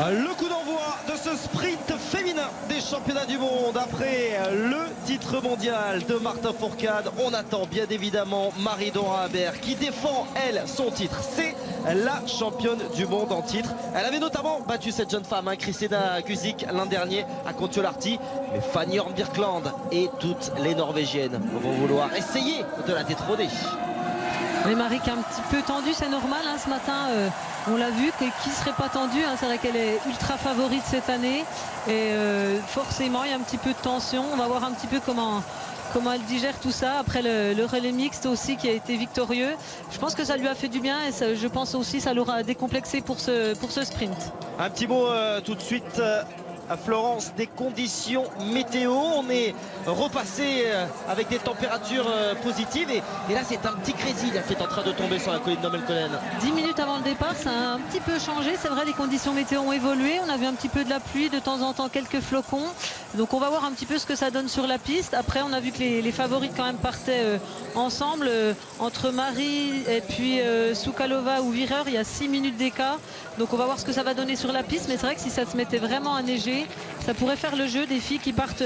Le coup d'envoi de ce sprint féminin des championnats du monde après le titre mondial de Marta Fourcade. On attend bien évidemment Marie-Dora Habert qui défend, elle, son titre. C'est la championne du monde en titre. Elle avait notamment battu cette jeune femme, Kristina Guzik, l'an dernier à Kontiolahti. Mais Fanny Horn Birkeland et toutes les Norvégiennes vont vouloir essayer de la détrôner. Mais Marie qui est un petit peu tendue, c'est normal hein, ce matin, on l'a vu, qui ne serait pas tendue, hein, c'est vrai qu'elle est ultra favorite cette année et forcément il y a un petit peu de tension, on va voir un petit peu comment elle digère tout ça après le relais mixte aussi qui a été victorieux. Je pense que ça lui a fait du bien et ça, je pense aussi ça l'aura décomplexé pour ce sprint. Un petit mot tout de suite à Florence des conditions météo. On est repassé avec des températures positives et là c'est un petit grésil qui est en train de tomber sur la colline d'Ommelkonen. 10 minutes avant le départ ça a un petit peu changé, c'est vrai, les conditions météo ont évolué, on a vu un petit peu de la pluie, de temps en temps quelques flocons, donc on va voir un petit peu ce que ça donne sur la piste. Après on a vu que les favorites quand même partaient ensemble, entre Marie et puis Soukalova ou Wierer, il y a 6 minutes d'écart, donc on va voir ce que ça va donner sur la piste, mais c'est vrai que si ça se mettait vraiment à neiger, ça pourrait faire le jeu des filles qui partent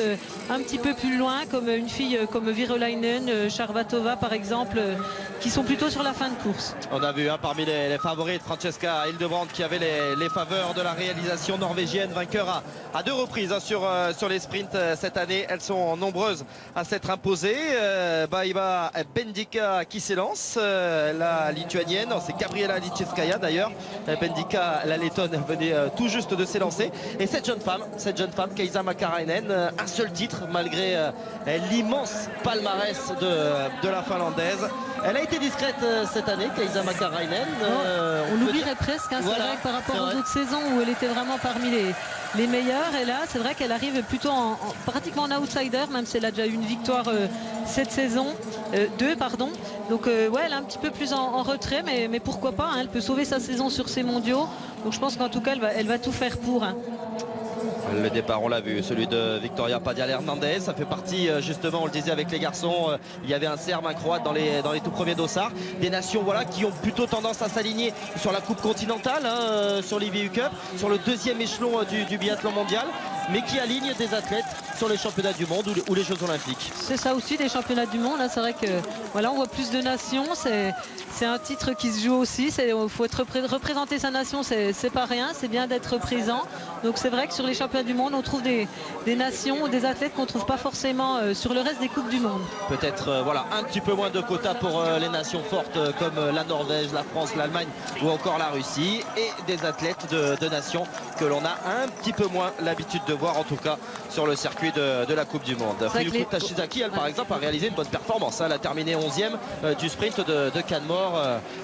un petit peu plus loin, comme une fille comme Virolainen, Charvatova par exemple, qui sont plutôt sur la fin de course. On a vu parmi les favorites Francesca Hildebrandt qui avait les faveurs de la réalisation norvégienne, vainqueur à 2 reprises sur les sprints cette année. Elles sont nombreuses à s'être imposées. Baiva Bendika qui s'élance, la lituanienne, c'est Gabriela Lichevskaya d'ailleurs. Bendika, la lettonne, venait tout juste de s'élancer. Et cette jeune femme, Kaisa Makarainen, un seul titre malgré l'immense palmarès de la finlandaise. Elle a été discrète cette année, Kaisa Makarainen. On l'oublierait presque, hein, voilà, c'est vrai que par rapport aux autres saisons où elle était vraiment parmi les meilleures. Et là, c'est vrai qu'elle arrive plutôt pratiquement en outsider, même si elle a déjà eu une victoire cette saison. 2, pardon. Donc ouais, elle est un petit peu plus en retrait, mais pourquoi pas, hein, elle peut sauver sa saison sur ces mondiaux. Donc je pense qu'en tout cas, elle va tout faire pour. Hein. Le départ, on l'a vu, celui de Victoria Padial Hernandez, ça fait partie justement, on le disait avec les garçons, il y avait un Serbe, un Croate dans les tout premiers dossards, des nations voilà, qui ont plutôt tendance à s'aligner sur la Coupe continentale, hein, sur l'IBU Cup, sur le 2e échelon du biathlon mondial, mais qui alignent des athlètes sur les championnats du monde ou les Jeux Olympiques. C'est ça aussi, des championnats du monde, hein, c'est vrai que voilà, on voit plus de nations, c'est un titre qui se joue aussi, il faut représenter sa nation, c'est pas rien, c'est bien d'être présent. Donc c'est vrai que sur les championnats du monde, on trouve des nations ou des athlètes qu'on ne trouve pas forcément sur le reste des Coupes du Monde. Peut-être voilà, un petit peu moins de quotas pour les nations fortes comme la Norvège, la France, l'Allemagne ou encore la Russie, et des athlètes de nations que l'on a un petit peu moins l'habitude de voir, en tout cas sur le circuit de la Coupe du Monde. Fuyuko Tashizaki, elle par exemple, a réalisé une bonne performance, hein. Elle a terminé 11e du sprint de Canmore.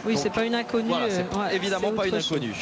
Oui, c'est pas une inconnue. Voilà, c'est évidemment pas une inconnue.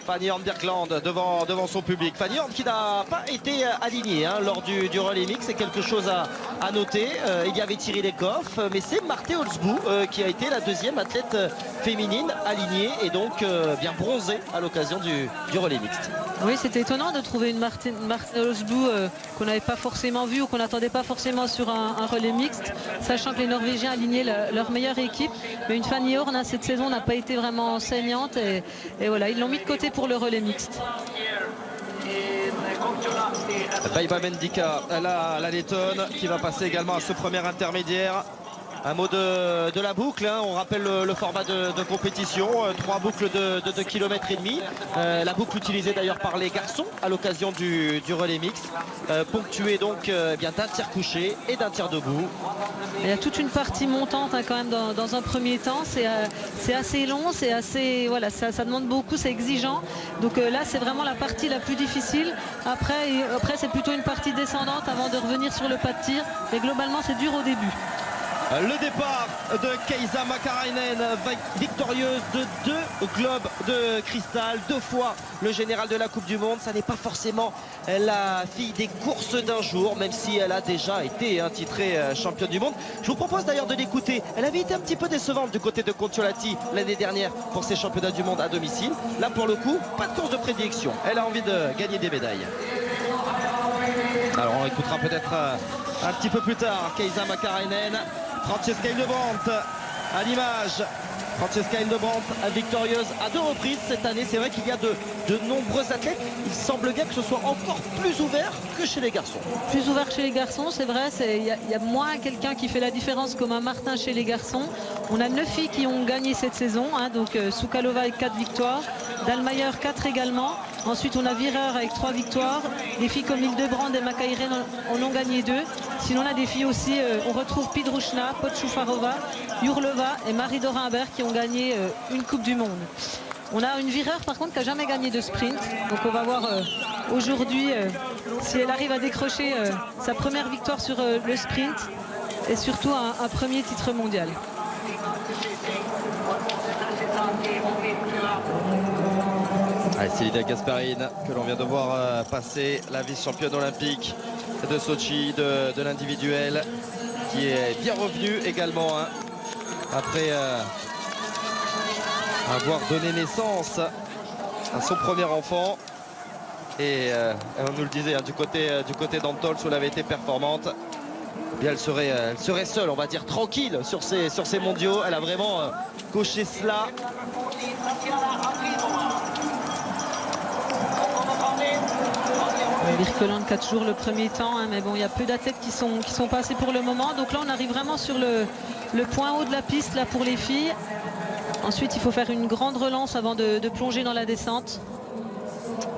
Fanny Horn Birkeland devant son public. Fanny Horn qui n'a pas été alignée hein, lors du relais mix, c'est quelque chose à noter. Il y avait Thierry Lecoff, mais c'est Marthe Holzboe qui a été la 2e athlète féminine alignée et donc bien bronzée à l'occasion du relais mixte. Oui, c'était étonnant de trouver une Marthe Holzboe qu'on n'avait pas forcément vue ou qu'on n'attendait pas forcément sur un relais mixte, sachant que les Norvégiens alignaient leur meilleure équipe. Mais une Fanny Horn, hein, cette saison n'a pas été vraiment enseignante et voilà, ils l'ont mis de côté pour le relais mixte. Baiva Bendika, la lettonne qui va passer également à ce premier intermédiaire. Un mot de la boucle, hein. On rappelle le format de compétition, 3 boucles de 2,5 km. La boucle utilisée d'ailleurs par les garçons à l'occasion du relais mixte, ponctuée donc bien d'un tir couché et d'un tir debout. Il y a toute une partie montante hein, quand même dans un premier temps, c'est assez long, c'est assez, voilà, ça demande beaucoup, c'est exigeant. Donc là c'est vraiment la partie la plus difficile. Après c'est plutôt une partie descendante avant de revenir sur le pas de tir, mais globalement c'est dur au début. Le départ de Kaisa Makarainen, victorieuse de 2 globes de cristal, 2 fois le général de la Coupe du Monde. Ça n'est pas forcément la fille des courses d'un jour, même si elle a déjà été titrée championne du monde. Je vous propose d'ailleurs de l'écouter. Elle avait été un petit peu décevante du côté de Contiolati l'année dernière pour ses championnats du monde à domicile. Là, pour le coup, pas de course de prédilection. Elle a envie de gagner des médailles. Alors, on écoutera peut-être un petit peu plus tard Kaisa Makarainen. Francesca Hildebrandt à l'image. Francesca Hildebrandt victorieuse à 2 reprises cette année. C'est vrai qu'il y a de nombreux athlètes. Il semble bien que ce soit encore plus ouvert que chez les garçons. Plus ouvert chez les garçons, c'est vrai. Il y a moins quelqu'un qui fait la différence comme un Martin chez les garçons. On a 9 filles qui ont gagné cette saison. Donc Soukalova avec 4 victoires. Dalmayer 4 également. Ensuite, on a Wierer avec 3 victoires. Des filles comme Hildebrandt et Makairen en ont gagné 2. Sinon, on a des filles aussi. On retrouve Pidrushna, Podshufarova, Yurlova et Marie Dorin-Habert qui ont gagné une Coupe du Monde. On a une Wierer, par contre, qui n'a jamais gagné de sprint. Donc, on va voir aujourd'hui si elle arrive à décrocher sa première victoire sur le sprint et surtout un premier titre mondial. Selina Gasparine, que l'on vient de voir passer, la vice-championne olympique de Sochi, de l'individuel, qui est bien revenue également après avoir donné naissance à son premier enfant. Et on nous le disait, du côté d'Antols, où elle avait été performante, eh bien elle serait seule, on va dire tranquille sur ces mondiaux. Elle a vraiment coché cela. Birkeland qui a toujours le premier temps, mais bon, il y a peu d'athlètes qui sont passés pour le moment. Donc là, on arrive vraiment sur le point haut de la piste là pour les filles. Ensuite, il faut faire une grande relance avant de plonger dans la descente.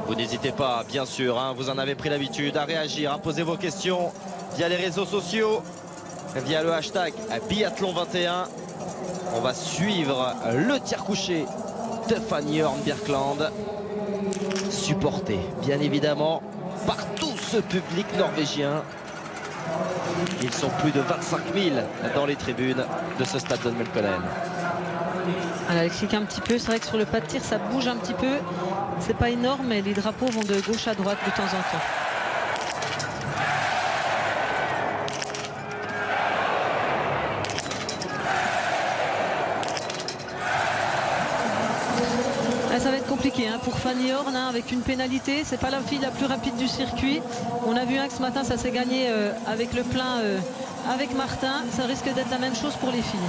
Vous n'hésitez pas, bien sûr, vous en avez pris l'habitude, à réagir, à poser vos questions via les réseaux sociaux, via le hashtag Biathlon21. On va suivre le tir couché de Fanny Horn-Björkland, supporté, bien évidemment, par tout ce public norvégien. Ils sont plus de 25 000 dans les tribunes de ce stade de Melkonen. Elle clique un petit peu, c'est vrai que sur le pas de tir ça bouge un petit peu, c'est pas énorme mais les drapeaux vont de gauche à droite de temps en temps. Ça va être compliqué pour Fanny Horn avec une pénalité. C'est pas la fille la plus rapide du circuit. On a vu que ce matin ça s'est gagné avec le plein avec Martin. Ça risque d'être la même chose pour les filles.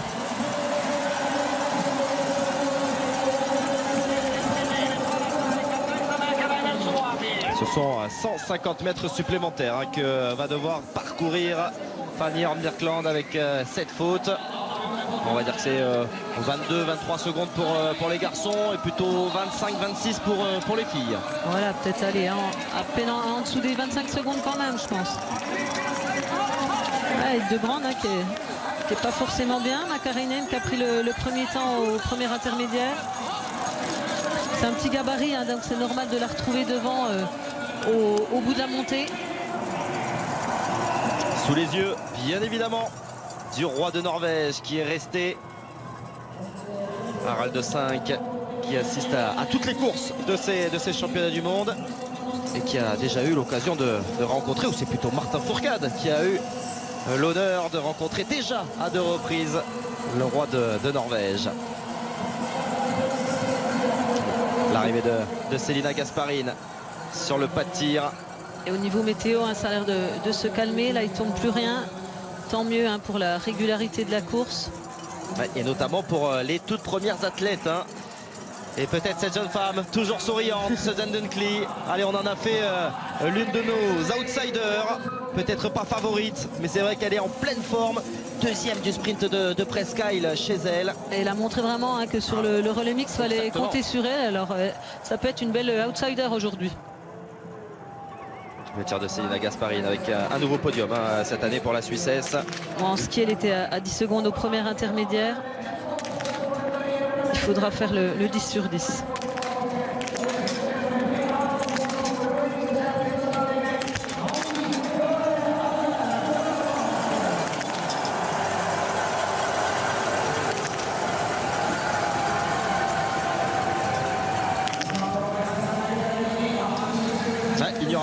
Ce sont 150 mètres supplémentaires que va devoir parcourir Fanny Horn-Björkland avec cette faute. On va dire que c'est 22-23 secondes pour les garçons et plutôt 25-26 pour les filles. Voilà, peut-être aller à peine en dessous des 25 secondes quand même, je pense. Hildebrandt qui est pas forcément bien. Makarainen qui a pris le premier temps au premier intermédiaire. C'est un petit gabarit, donc c'est normal de la retrouver devant au bout de la montée. Sous les yeux, bien évidemment, du roi de Norvège qui est resté. Harald V qui assiste à toutes les courses de ces championnats du monde et qui a déjà eu l'occasion de rencontrer, ou c'est plutôt Martin Fourcade qui a eu l'honneur de rencontrer déjà à 2 reprises le roi de Norvège. L'arrivée de Selina Gasparine sur le pas de tir. Et au niveau météo, ça a l'air de se calmer. Là, il ne tombe plus rien. Tant mieux pour la régularité de la course. Et notamment pour les toutes premières athlètes. Et peut-être cette jeune femme, toujours souriante, Susan Dunkley. Allez, on en a fait l'une de nos outsiders. Peut-être pas favorite, mais c'est vrai qu'elle est en pleine forme. Deuxième du sprint de Presqu'Isle chez elle. Et elle a montré vraiment que sur le relais mix, il fallait compter sur elle. Alors, ça peut être une belle outsider aujourd'hui. Le tir de Selina Gasparine avec un nouveau podium cette année pour la Suissesse. En ski, elle était à 10 secondes au premier intermédiaire. Il faudra faire le 10 sur 10.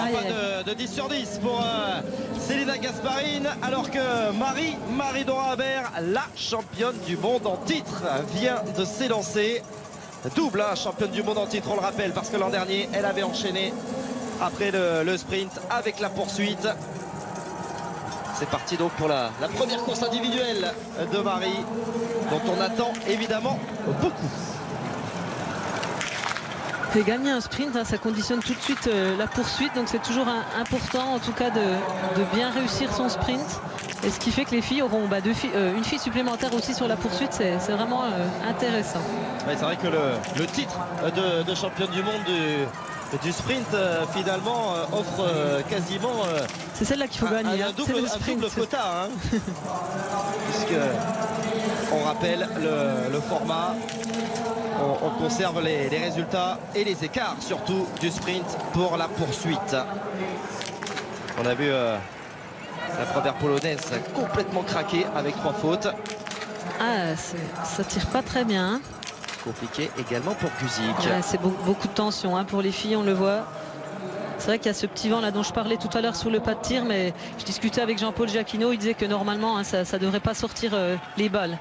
pas de 10 sur 10 pour Célina Gasparine, alors que Marie-Dora Habert, la championne du monde en titre, vient de s'élancer. Double championne du monde en titre, on le rappelle, parce que l'an dernier, elle avait enchaîné après le sprint avec la poursuite. C'est parti donc pour la première course individuelle de Marie, dont on attend évidemment beaucoup. Et gagner un sprint, ça conditionne tout de suite la poursuite, donc c'est toujours important en tout cas de bien réussir son sprint. Et ce qui fait que les filles auront une fille supplémentaire aussi sur la poursuite, c'est vraiment intéressant. Ouais, c'est vrai que le titre de championne du monde du sprint finalement offre quasiment c'est celle-là qu'il faut gagner, un double quota, hein. Puisque on rappelle le format, on conserve les résultats et les écarts surtout du sprint pour la poursuite. On a vu la première polonaise complètement craquée avec 3 fautes. Ça tire pas très bien, hein. Compliqué également pour Guzik. Ouais, c'est beaucoup de tension, hein, pour les filles, on le voit. C'est vrai qu'il y a ce petit vent là dont je parlais tout à l'heure sur le pas de tir, mais je discutais avec Jean-Paul Jacquinot, il disait que normalement, hein, ça ne devrait pas sortir les balles.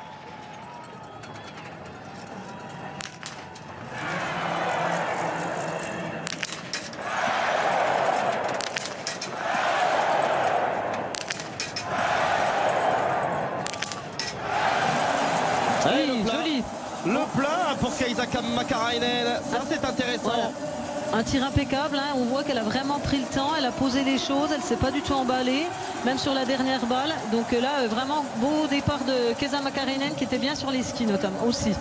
Le plein pour Kaisa Makarainen, ça c'est intéressant. Voilà. Un tir impeccable, hein. On voit qu'elle a vraiment pris le temps, elle a posé les choses, elle ne s'est pas du tout emballée, même sur la dernière balle. Donc là, vraiment beau départ de Kaisa Makarainen qui était bien sur les skis notamment aussi.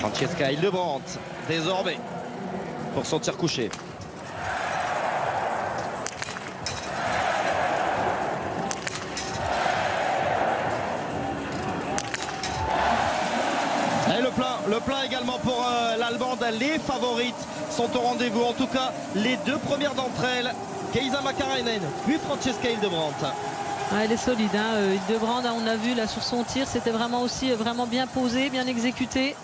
Francesca Hildebrandt, désormais, pour son tir couché. Le plein également pour l'Allemande. Les favorites sont au rendez-vous. En tout cas, les deux premières d'entre elles, Kaisa Makarainen puis Francesca Hildebrandt. Elle est solide, hein. Hildebrandt, on a vu là sur son tir, c'était vraiment aussi vraiment bien posé, bien exécuté.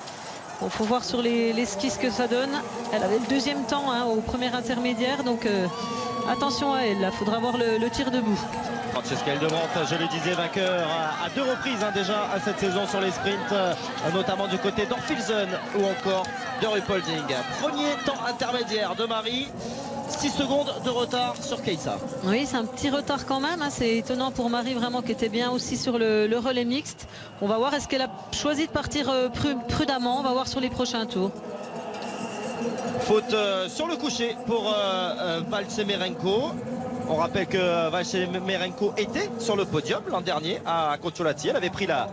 Il faut voir sur les skis ce que ça donne. Elle avait le deuxième temps, hein, au premier intermédiaire, donc attention à elle, il faudra voir le tir debout. Francesca Hildebrandt, je le disais, vainqueur à 2 reprises, hein, déjà à cette saison sur les sprints, notamment du côté d'Orfilsen ou encore de Ruhpolding. Premier temps intermédiaire de Marie, 6 secondes de retard sur Kaisa. Oui, c'est un petit retard quand même, hein. C'est étonnant pour Marie vraiment qui était bien aussi sur le relais mixte. On va voir, est-ce qu'elle a choisi de partir prudemment, on va voir sur les prochains tours. Faute sur le coucher pour Valsemerenko. On rappelle que Valsemerenko était sur le podium l'an dernier à Kontiolahti. Elle avait pris la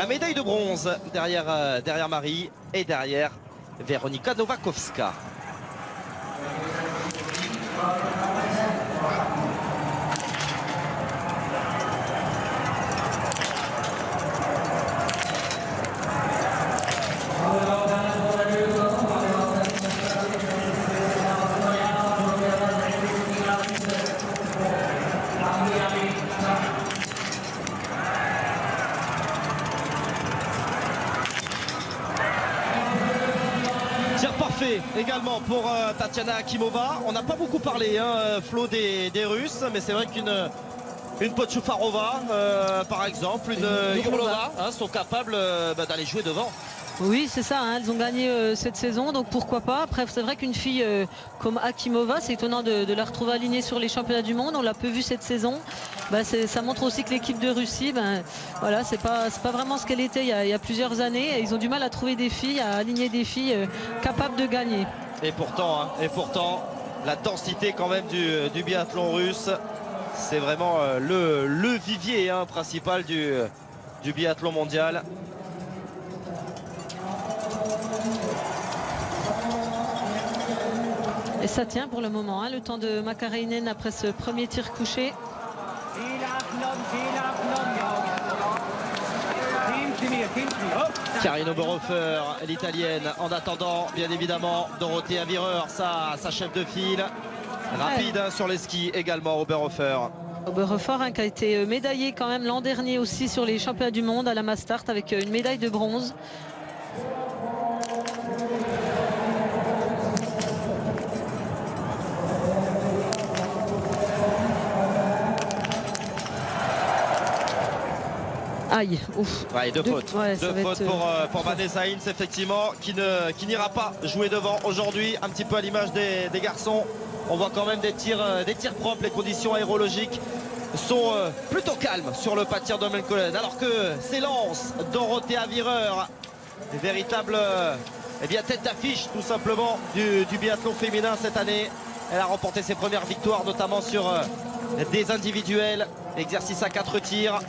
médaille de bronze derrière Marie et derrière Weronika Nowakowska. Également pour Tatiana Akimova. On n'a pas beaucoup parlé, hein, Flo, des Russes, mais c'est vrai qu'une Pochufarova, par exemple, une Yurlova, hein, sont capables d'aller jouer devant. Oui, c'est ça, hein, elles ont gagné cette saison, donc pourquoi pas. Après, c'est vrai qu'une fille comme Akimova, c'est étonnant de la retrouver alignée sur les championnats du monde. On l'a peu vu cette saison. Ça montre aussi que l'équipe de Russie, voilà, c'est pas vraiment ce qu'elle était il y a plusieurs années. Et ils ont du mal à trouver des filles, à aligner des filles capables de gagner. Et pourtant, la densité quand même du biathlon russe, c'est vraiment le vivier, hein, principal du biathlon mondial. Et ça tient pour le moment, hein, le temps de Makarainen après ce premier tir couché. Karine Oberhofer, l'italienne, en attendant bien évidemment Dorothea Virer, sa chef de file. Rapide, hein, sur les skis également, Oberhofer. Oberhofer qui a été médaillé quand même l'an dernier aussi sur les championnats du monde à la Mastart avec une médaille de bronze. Aïe, ouf. Ouais, deux fautes. Ouais, deux fautes pour Vanessa Hines, effectivement, qui n'ira pas jouer devant aujourd'hui. Un petit peu à l'image des garçons. On voit quand même des tirs propres. Les conditions aérologiques sont plutôt calmes sur le pas de tir de Melkolen. Alors que s'élance Dorothea Wierer, des véritables tête d'affiche tout simplement du biathlon féminin cette année. Elle a remporté ses premières victoires, notamment sur des individuels. Exercice à 4 tirs,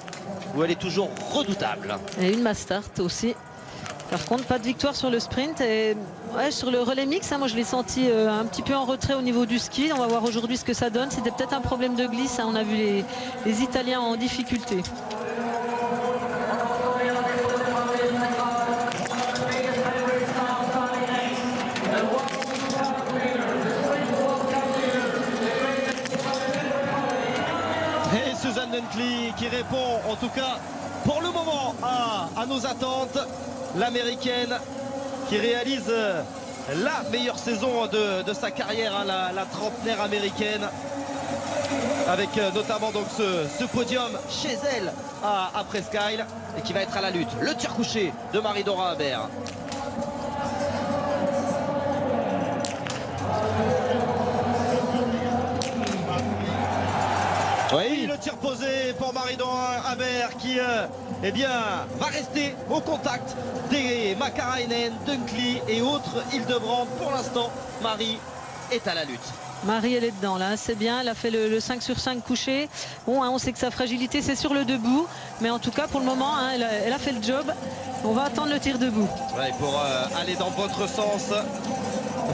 où elle est toujours redoutable. Et une Mastart aussi. Par contre, pas de victoire sur le sprint. Et ouais, sur le relais mix, moi je l'ai senti un petit peu en retrait au niveau du ski. On va voir aujourd'hui ce que ça donne. C'était peut-être un problème de glisse. On a vu les Italiens en difficulté. Et Suzanne Dunkley qui répond en tout cas pour le moment à nos attentes. L'américaine qui réalise la meilleure saison de sa carrière, hein, la trentenaire américaine, avec notamment donc ce podium chez elle à Presqu'Isle, et qui va être à la lutte. Le tir couché de Marie-Dora Habert. Oui, le tir posé pour Marie-Dora Habert qui va rester au contact des Makarainen, Dunkley et autres Hildebrand. Pour l'instant, Marie est à la lutte. Marie, elle est dedans là, c'est bien, elle a fait le 5 sur 5 couché. Bon, hein, on sait que sa fragilité c'est sur le debout, mais en tout cas pour le moment, hein, elle a fait le job. On va attendre le tir debout. Ouais, pour aller dans votre sens,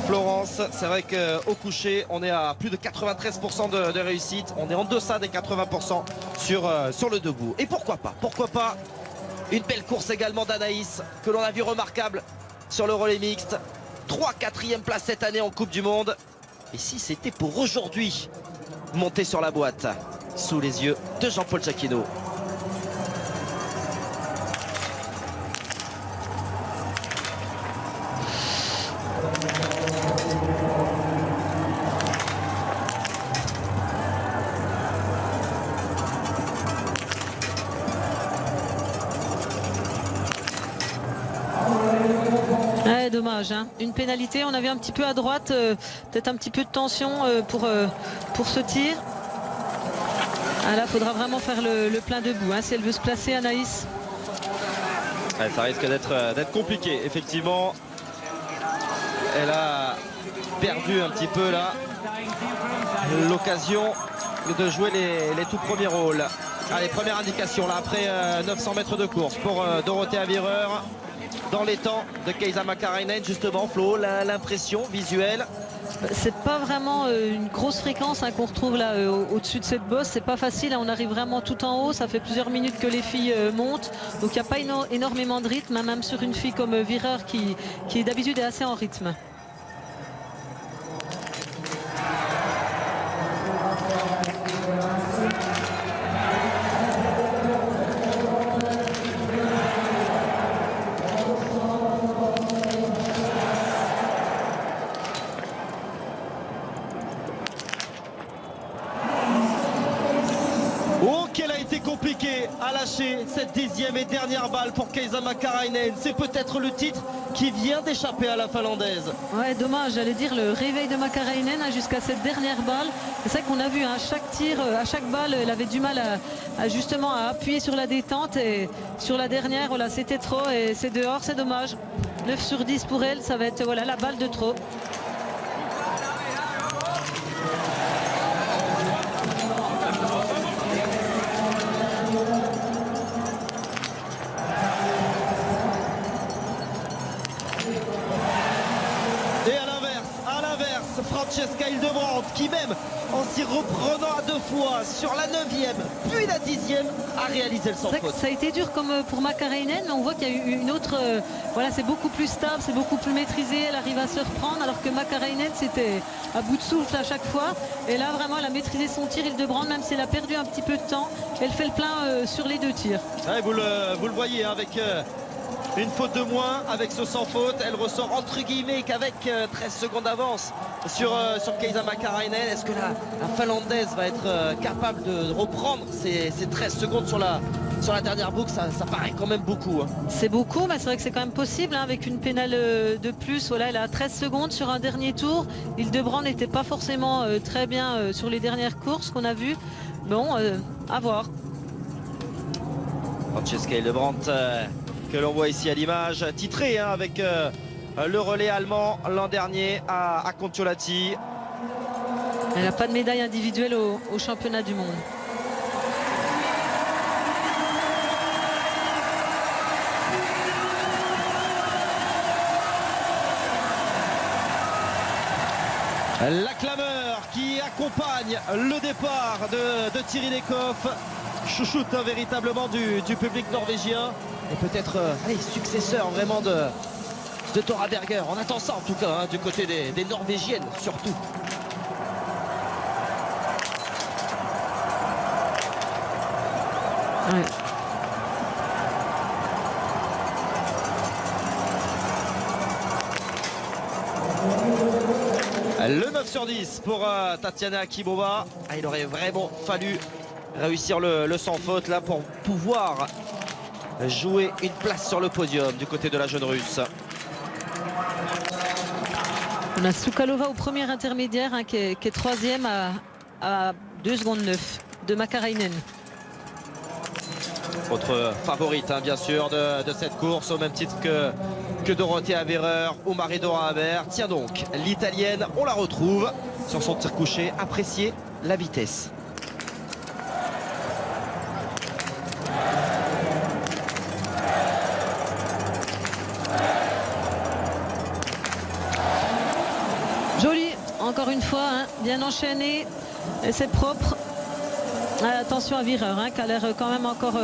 Florence, c'est vrai qu'au coucher, on est à plus de 93% de réussite. On est en deçà des 80% sur le debout. Et pourquoi pas une belle course également d'Anaïs, que l'on a vu remarquable sur le relais mixte. 3 4e place cette année en Coupe du Monde. Et si c'était pour aujourd'hui, monter sur la boîte, sous les yeux de Jean-Paul Jacquinot. Ouais, dommage, hein. Une pénalité, on avait un petit peu à droite, peut-être un petit peu de tension pour ce tir. Ah, là, il faudra vraiment faire le plein debout, hein, si elle veut se placer, Anaïs. Ouais, ça risque d'être compliqué, effectivement. Elle a perdu un petit peu là l'occasion de jouer les tout premiers rôles. Allez, première indication là après 900 mètres de course pour Dorothea Wierer. Dans les temps de Kaisa Makarainen, justement, Flo, l'impression visuelle. C'est pas vraiment une grosse fréquence, hein, qu'on retrouve là au-dessus de cette bosse. C'est pas facile, hein, on arrive vraiment tout en haut. Ça fait plusieurs minutes que les filles montent, donc il n'y a pas énormément de rythme, hein, même sur une fille comme Wierer qui d'habitude est assez en rythme. Compliqué à lâcher cette 10e et dernière balle pour Kaisa Makarainen. C'est peut-être le titre qui vient d'échapper à la Finlandaise. Ouais, dommage, j'allais dire le réveil de Makarainen, hein, jusqu'à cette dernière balle. C'est ça qu'on a vu, hein, chaque tir, à chaque balle, elle avait du mal justement à appuyer sur la détente, et sur la dernière, voilà, c'était trop et c'est dehors, c'est dommage. 9 sur 10 pour elle, ça va être voilà, la balle de trop. Et à l'inverse, Francesca Hildebrand Hildebrand qui même en s'y reprenant à 2 fois sur la 9e puis la 10e a réalisé le sans faute. Ça a été dur comme pour Makarainen, mais on voit qu'il y a eu une autre, voilà, c'est beaucoup plus stable, c'est beaucoup plus maîtrisé, elle arrive à se reprendre, alors que Makarainen c'était à bout de souffle à chaque fois, et là vraiment elle a maîtrisé son tir. Hildebrand, même si elle a perdu un petit peu de temps, elle fait le plein sur les 2 tirs. Ouais, vous le voyez, hein, avec une faute de moins, avec ce sans faute, elle ressort entre guillemets qu'avec 13 secondes d'avance sur Kaisa Makarainen. Est-ce que la Finlandaise va être capable de reprendre ces 13 secondes sur la dernière boucle? Ça paraît quand même beaucoup, hein. C'est beaucoup, mais c'est vrai que c'est quand même possible, hein, avec une pénale de plus. Voilà, elle a 13 secondes sur un dernier tour. Hildebrand n'était pas forcément très bien sur les dernières courses qu'on a vues. Bon, à voir. Francesca Hildebrand, que l'on voit ici à l'image, titrée, hein, avec le relais allemand l'an dernier à Kontiolahti. Elle n'a pas de médaille individuelle au championnat du monde. La clameur qui accompagne le départ de Thierry Lekhoff, chouchoute, hein, véritablement du public norvégien, et peut-être successeur vraiment de Thora Berger. On attend ça en tout cas, hein, du côté des Norvégiennes surtout. Ouais. Le 9 sur 10 pour Tatiana Akimova. Il aurait vraiment fallu réussir le sans faute là pour pouvoir jouer une place sur le podium du côté de la jeune russe. On a Soukalova au premier intermédiaire, hein, qui est 3e à 2 secondes 9 de Makarainen. Autre favorite, hein, bien sûr, de cette course, au même titre que Dorothea Virer ou Mari-Dora Haber. Tiens donc, l'italienne, on la retrouve sur son tir couché. Appréciez la vitesse. Joli, encore une fois, hein, bien enchaîné, c'est propre. Attention à Virer, hein, qui a l'air quand même encore,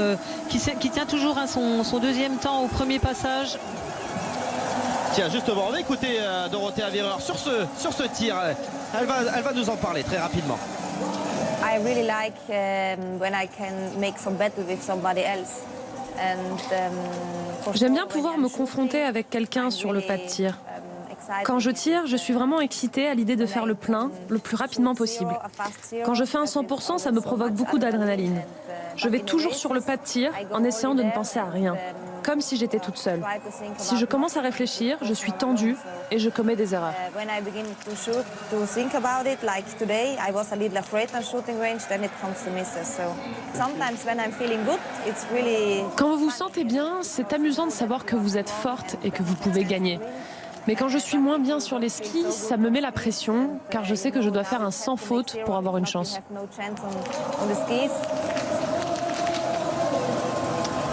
qui tient toujours, hein, son deuxième temps au premier passage. Tiens, justement, on va écouter Dorothea Virer sur ce tir. Elle va nous en parler très rapidement. I really like when I can make some battle with somebody else. J'aime bien pouvoir me confronter avec quelqu'un sur le pas de tir. Quand je tire, je suis vraiment excitée à l'idée de faire le plein le plus rapidement possible. Quand je fais un 100%, ça me provoque beaucoup d'adrénaline. Je vais toujours sur le pas de tir en essayant de ne penser à rien, comme si j'étais toute seule. Si je commence à réfléchir, je suis tendue et je commets des erreurs. Quand vous vous sentez bien, c'est amusant de savoir que vous êtes forte et que vous pouvez gagner. Mais quand je suis moins bien sur les skis, ça me met la pression, car je sais que je dois faire un sans faute pour avoir une chance.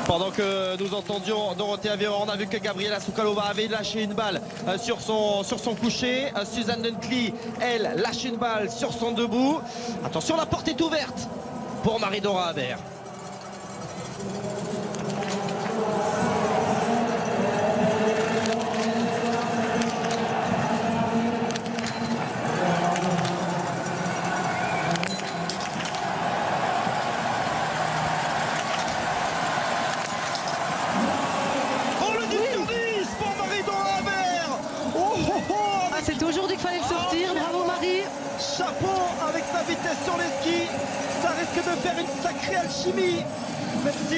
Pendant que nous entendions Dorothea Virer, on a vu que Gabriela Soukalova avait lâché une balle sur son coucher. Suzanne Dunkley, elle, lâche une balle sur son debout. Attention, la porte est ouverte pour Mari-Dora Haber. Chapeau avec sa vitesse sur les skis, ça risque de faire une sacrée alchimie, même si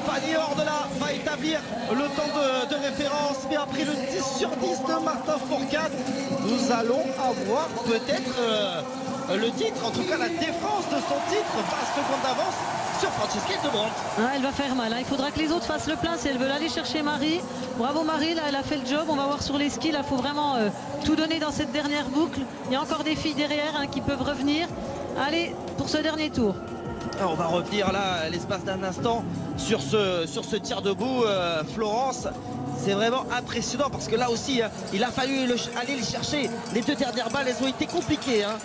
Fanny Ordela va établir le temps de référence. Mais après le 10 sur 10 de Martin Fourcade, nous allons avoir peut-être le titre, en tout cas la défense de son titre, 20 secondes d'avance sur Francesca Hildebrand. Ah, elle va faire mal, hein. Il faudra que les autres fassent le plein si elles veulent aller chercher Marie. Bravo Marie, là elle a fait le job. On va voir sur les skis, là il faut vraiment tout donner dans cette dernière boucle. Il y a encore des filles derrière, hein, qui peuvent revenir. Allez, pour ce dernier tour. Alors, on va revenir là, l'espace d'un instant, sur ce tir debout, Florence. C'est vraiment impressionnant parce que là aussi, hein, il a fallu aller le chercher. Les 2 dernières balles, elles ont été compliquées. Hein.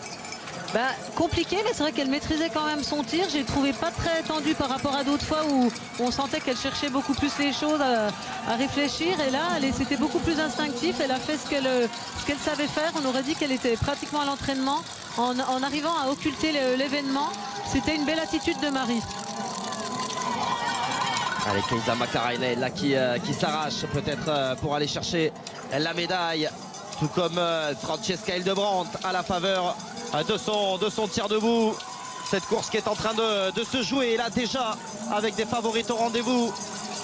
Bah, compliqué, mais c'est vrai qu'elle maîtrisait quand même son tir. J'ai trouvé pas très tendu par rapport à d'autres fois où on sentait qu'elle cherchait beaucoup plus les choses, à réfléchir. Et là, c'était beaucoup plus instinctif. Elle a fait ce qu'elle savait faire. On aurait dit qu'elle était pratiquement à l'entraînement. En arrivant à occulter l'événement, c'était une belle attitude de Marie. Allez, Kaisa Makarainen là qui s'arrache peut-être pour aller chercher la médaille. Tout comme Francesca Hildebrandt à la faveur de son tir debout. Cette course qui est en train de se jouer là déjà avec des favorites au rendez-vous.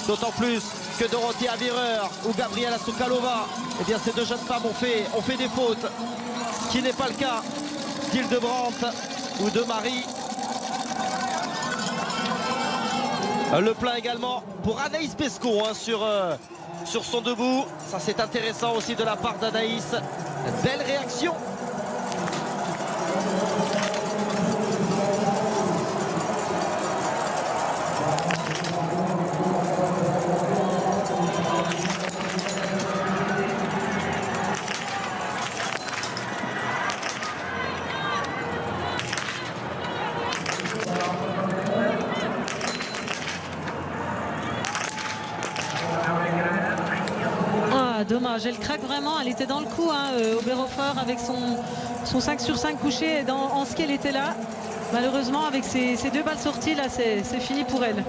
D'autant plus que Dorothea Virer ou Gabriela Sukalova, eh bien ces 2 jeunes femmes ont fait des fautes. Ce qui n'est pas le cas d'Hildebrandt ou de Marie. Le plein également pour Anaïs Pesco hein, sur son debout. Ça c'est intéressant aussi de la part d'Anaïs. Belle réaction. Dommage, elle craque vraiment, elle était dans le coup hein, Oberhofer avec son 5 sur 5 couché en ski elle était là. Malheureusement avec ces 2 balles sorties là c'est fini pour elle.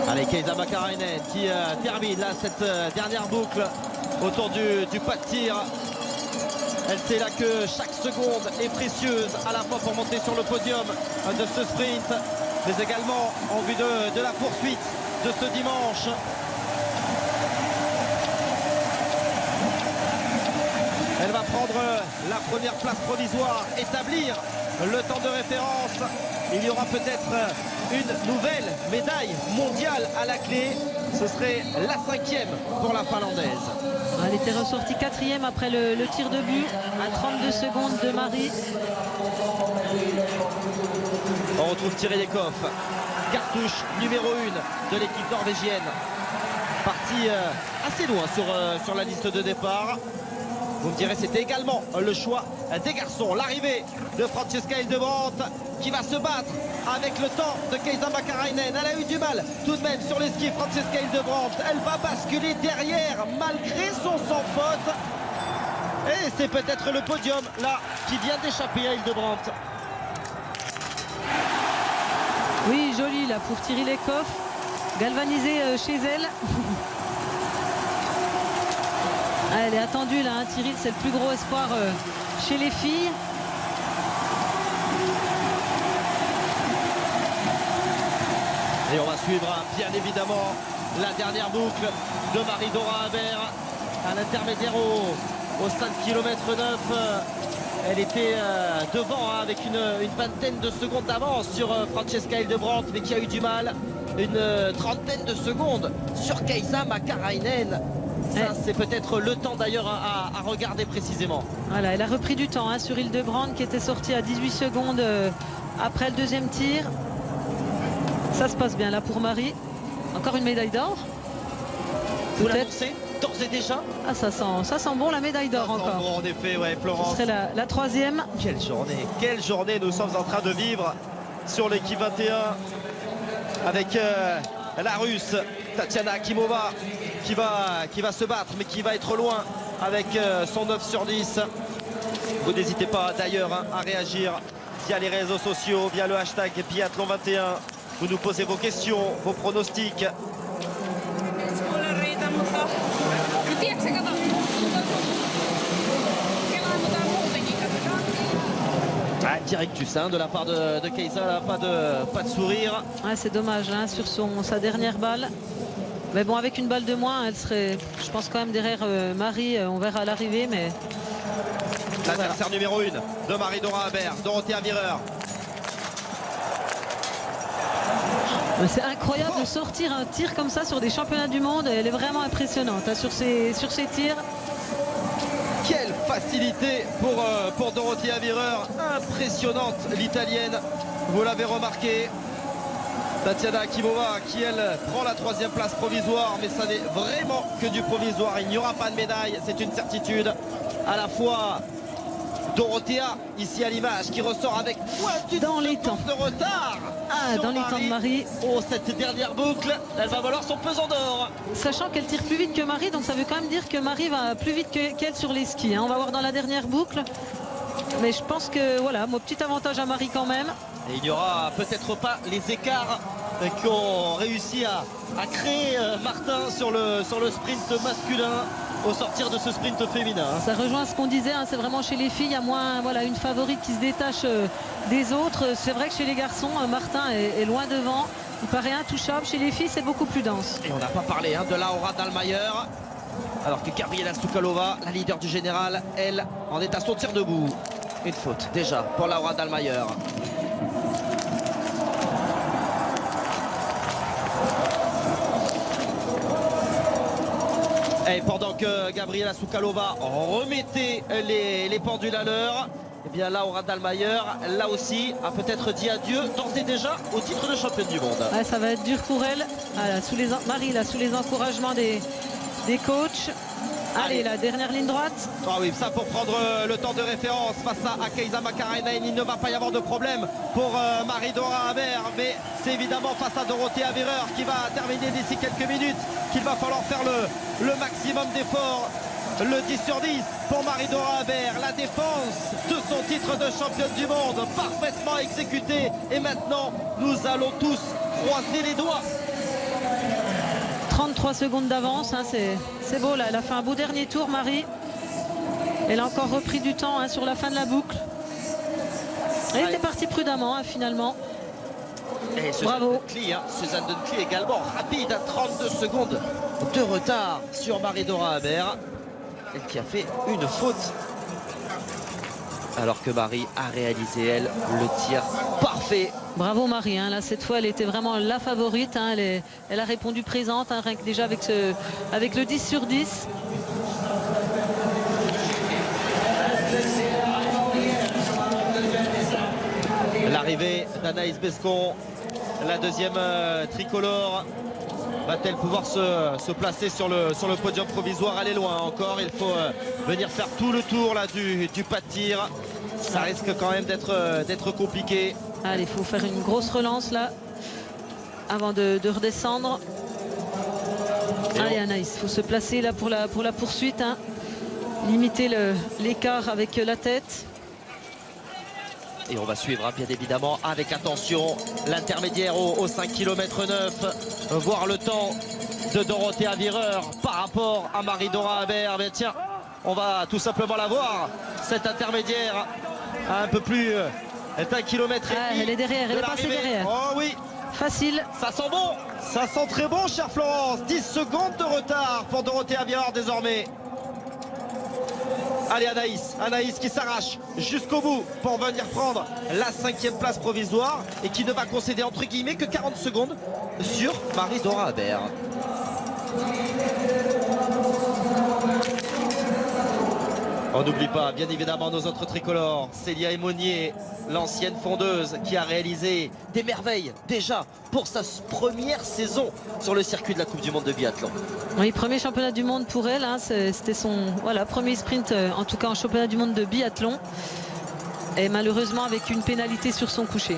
Allez, Kaisa Makarainen qui termine là cette dernière boucle autour du pas de tir. Elle sait là que chaque seconde est précieuse à la fois pour monter sur le podium de ce sprint, mais également en vue de la poursuite de ce dimanche. Elle va prendre la première place provisoire, établir le temps de référence. Il y aura peut-être une nouvelle médaille mondiale à la clé. Ce serait la 5e pour la Finlandaise. Elle était ressortie 4e après le tir de but à 32 secondes de Marie. On retrouve Thierry Lekhoff, cartouche numéro 1 de l'équipe norvégienne. Parti assez loin sur la liste de départ. Vous me direz, c'était également le choix des garçons. L'arrivée de Francesca Hildebrandt qui va se battre avec le temps de Kaisa Makarainen. Elle a eu du mal tout de même sur les skis, Francesca Hildebrandt. Elle va basculer derrière malgré son sans faute. Et c'est peut-être le podium là qui vient d'échapper à Hildebrandt. Oui, joli là pour Thierry Lekhoff. Galvanisée chez elle. Elle est attendue là, hein, Thierry, c'est le plus gros espoir chez les filles. Et on va suivre bien évidemment la dernière boucle de Marie-Dora Habert à l'intermédiaire au 5 km 9. Elle était devant hein, avec une vingtaine de secondes d'avance sur Francesca Hildebrandt, mais qui a eu du mal. Une trentaine de secondes sur Kaisa Makarainen. Ça, c'est peut-être le temps d'ailleurs à regarder précisément. Voilà, elle a repris du temps hein, sur Hildebrandt qui était sortie à 18 secondes après le deuxième tir. Ça se passe bien là pour Marie. Encore une médaille d'or. Vous l'annoncez d'ores et déjà? Ah, ça sent bon la médaille d'or encore. Bon, en effet, ouais, Florence. Ce serait la 3e. Quelle journée nous sommes en train de vivre sur l'équipe 21 avec la Russe Tatiana Akimova qui va se battre mais qui va être loin avec son 9 sur 10. Vous n'hésitez pas d'ailleurs hein, à réagir via les réseaux sociaux, via le hashtag Biathlon 21. Vous nous posez vos questions, vos pronostics. Ah, directus hein, de la part de Kaisa, là, pas de sourire. Ouais, c'est dommage hein, sur sa dernière balle. Mais bon, avec une balle de moins, elle serait, je pense, quand même derrière Marie. On verra à l'arrivée, mais... L'adversaire numéro 1 de Marie-Dora Habert, Dorothea Virer. C'est incroyable de sortir un tir comme ça sur des championnats du monde. Elle est vraiment impressionnante hein, sur ses tirs. Quelle facilité pour Dorothea Virer. Impressionnante l'italienne, vous l'avez remarqué. Tatiana Akimova qui elle prend la 3e place provisoire, mais ça n'est vraiment que du provisoire. Il n'y aura pas de médaille, c'est une certitude. À la fois Dorothea ici à l'image qui ressort avec moins d'une seconde de retard. Dans les temps de Marie. Oh, cette dernière boucle, elle va valoir son pesant d'or. Sachant qu'elle tire plus vite que Marie, donc ça veut quand même dire que Marie va plus vite qu'elle sur les skis. On va voir dans la dernière boucle. Mais je pense que voilà, mon petit avantage à Marie quand même. Et il n'y aura peut-être pas les écarts qu'ont réussi à créer Martin sur le sprint masculin au sortir de ce sprint féminin. Ça rejoint ce qu'on disait, c'est vraiment chez les filles, il y a moins une favorite qui se détache des autres. C'est vrai que chez les garçons, Martin est loin devant, il paraît intouchable. Chez les filles, c'est beaucoup plus dense. Et on n'a pas parlé de Laura Dahlmeier, alors que Gabriela Sukalova, la leader du général, elle en est à son tir debout. Une faute déjà pour Laura Dahlmeier. Et pendant que Gabriela Sukalova remettait les pendules à l'heure, eh bien Laura Dahlmeier, là aussi, a peut-être dit adieu d'ores et déjà au titre de championne du monde. Ouais, ça va être dur pour elle. Marie, là, sous les encouragements des coachs. Allez, la dernière ligne droite. Ah oui, ça pour prendre le temps de référence face à Kaisa Makarainen, il ne va pas y avoir de problème pour Marie-Dora Haber, mais c'est évidemment face à Dorothea Virer qui va terminer d'ici quelques minutes qu'il va falloir faire le maximum d'efforts. Le 10 sur 10 pour Marie-Dora Haber, la défense de son titre de championne du monde parfaitement exécutée, et maintenant nous allons tous croiser les doigts. 33 secondes d'avance, c'est beau là, elle a fait un beau dernier tour Marie. Elle a encore repris du temps sur la fin de la boucle. Elle était partie prudemment finalement. Et bravo. Suzanne Duncli également rapide à 32 secondes de retard sur Marie-Dora Haber. Elle qui a fait une faute. Alors que Marie a réalisé, elle, le tir parfait. Bravo Marie, là cette fois elle était vraiment la favorite. Elle a répondu présente, rien que déjà avec le 10 sur 10. L'arrivée d'Anaïs Bescon, la deuxième tricolore. Va-t-elle pouvoir se placer sur le podium provisoire? Elle est loin encore, il faut venir faire tout le tour là, du pas de tir. Ça risque quand même d'être compliqué. Allez, il faut faire une grosse relance là avant de redescendre. Allez Anaïs, il faut se placer là pour la poursuite. Limiter l'écart avec la tête. Et on va suivre bien évidemment avec attention l'intermédiaire au 5 km 9. Voir le temps de Dorothea Virer par rapport à Marie-Dora Haber. Mais tiens, on va tout simplement la voir, cette intermédiaire à un peu plus d'1 km et demi. Elle est derrière, elle est passée derrière. Oh oui, facile. Ça sent bon, ça sent très bon, chère Florence. 10 secondes de retard pour Dorothea Virer désormais. Allez Anaïs qui s'arrache jusqu'au bout pour venir prendre la 5e place provisoire et qui ne va concéder entre guillemets que 40 secondes sur Marie-Dora Haber. On n'oublie pas bien évidemment nos autres tricolores, Célia Aymonier, l'ancienne fondeuse qui a réalisé des merveilles déjà pour sa première saison sur le circuit de la Coupe du Monde de biathlon. Oui, premier championnat du monde pour elle, c'était son premier sprint en tout cas en championnat du monde de biathlon, et malheureusement avec une pénalité sur son coucher.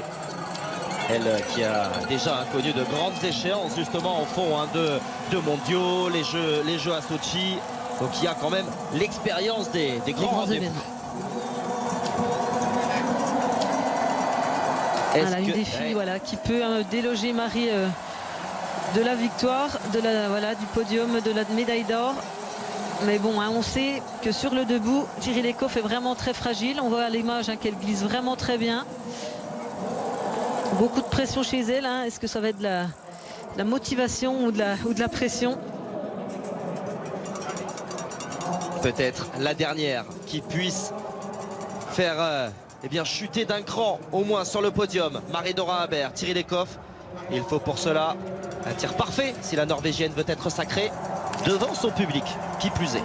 Elle qui a déjà connu de grandes échéances justement au fond de mondiaux, les jeux à Sochi. Donc il y a quand même l'expérience des grands événements. Une des filles qui peut déloger Marie de la victoire, du podium, de la médaille d'or. Mais bon, on sait que sur le debout, Jiří Lekov est vraiment très fragile. On voit à l'image qu'elle glisse vraiment très bien. Beaucoup de pression chez elle. Est-ce que ça va être de la motivation ou de la pression? Peut-être la dernière qui puisse faire chuter d'un cran au moins sur le podium Marie-Dora Haber, Jiří Lekov. Il faut pour cela un tir parfait si la Norvégienne veut être sacrée devant son public, qui plus est.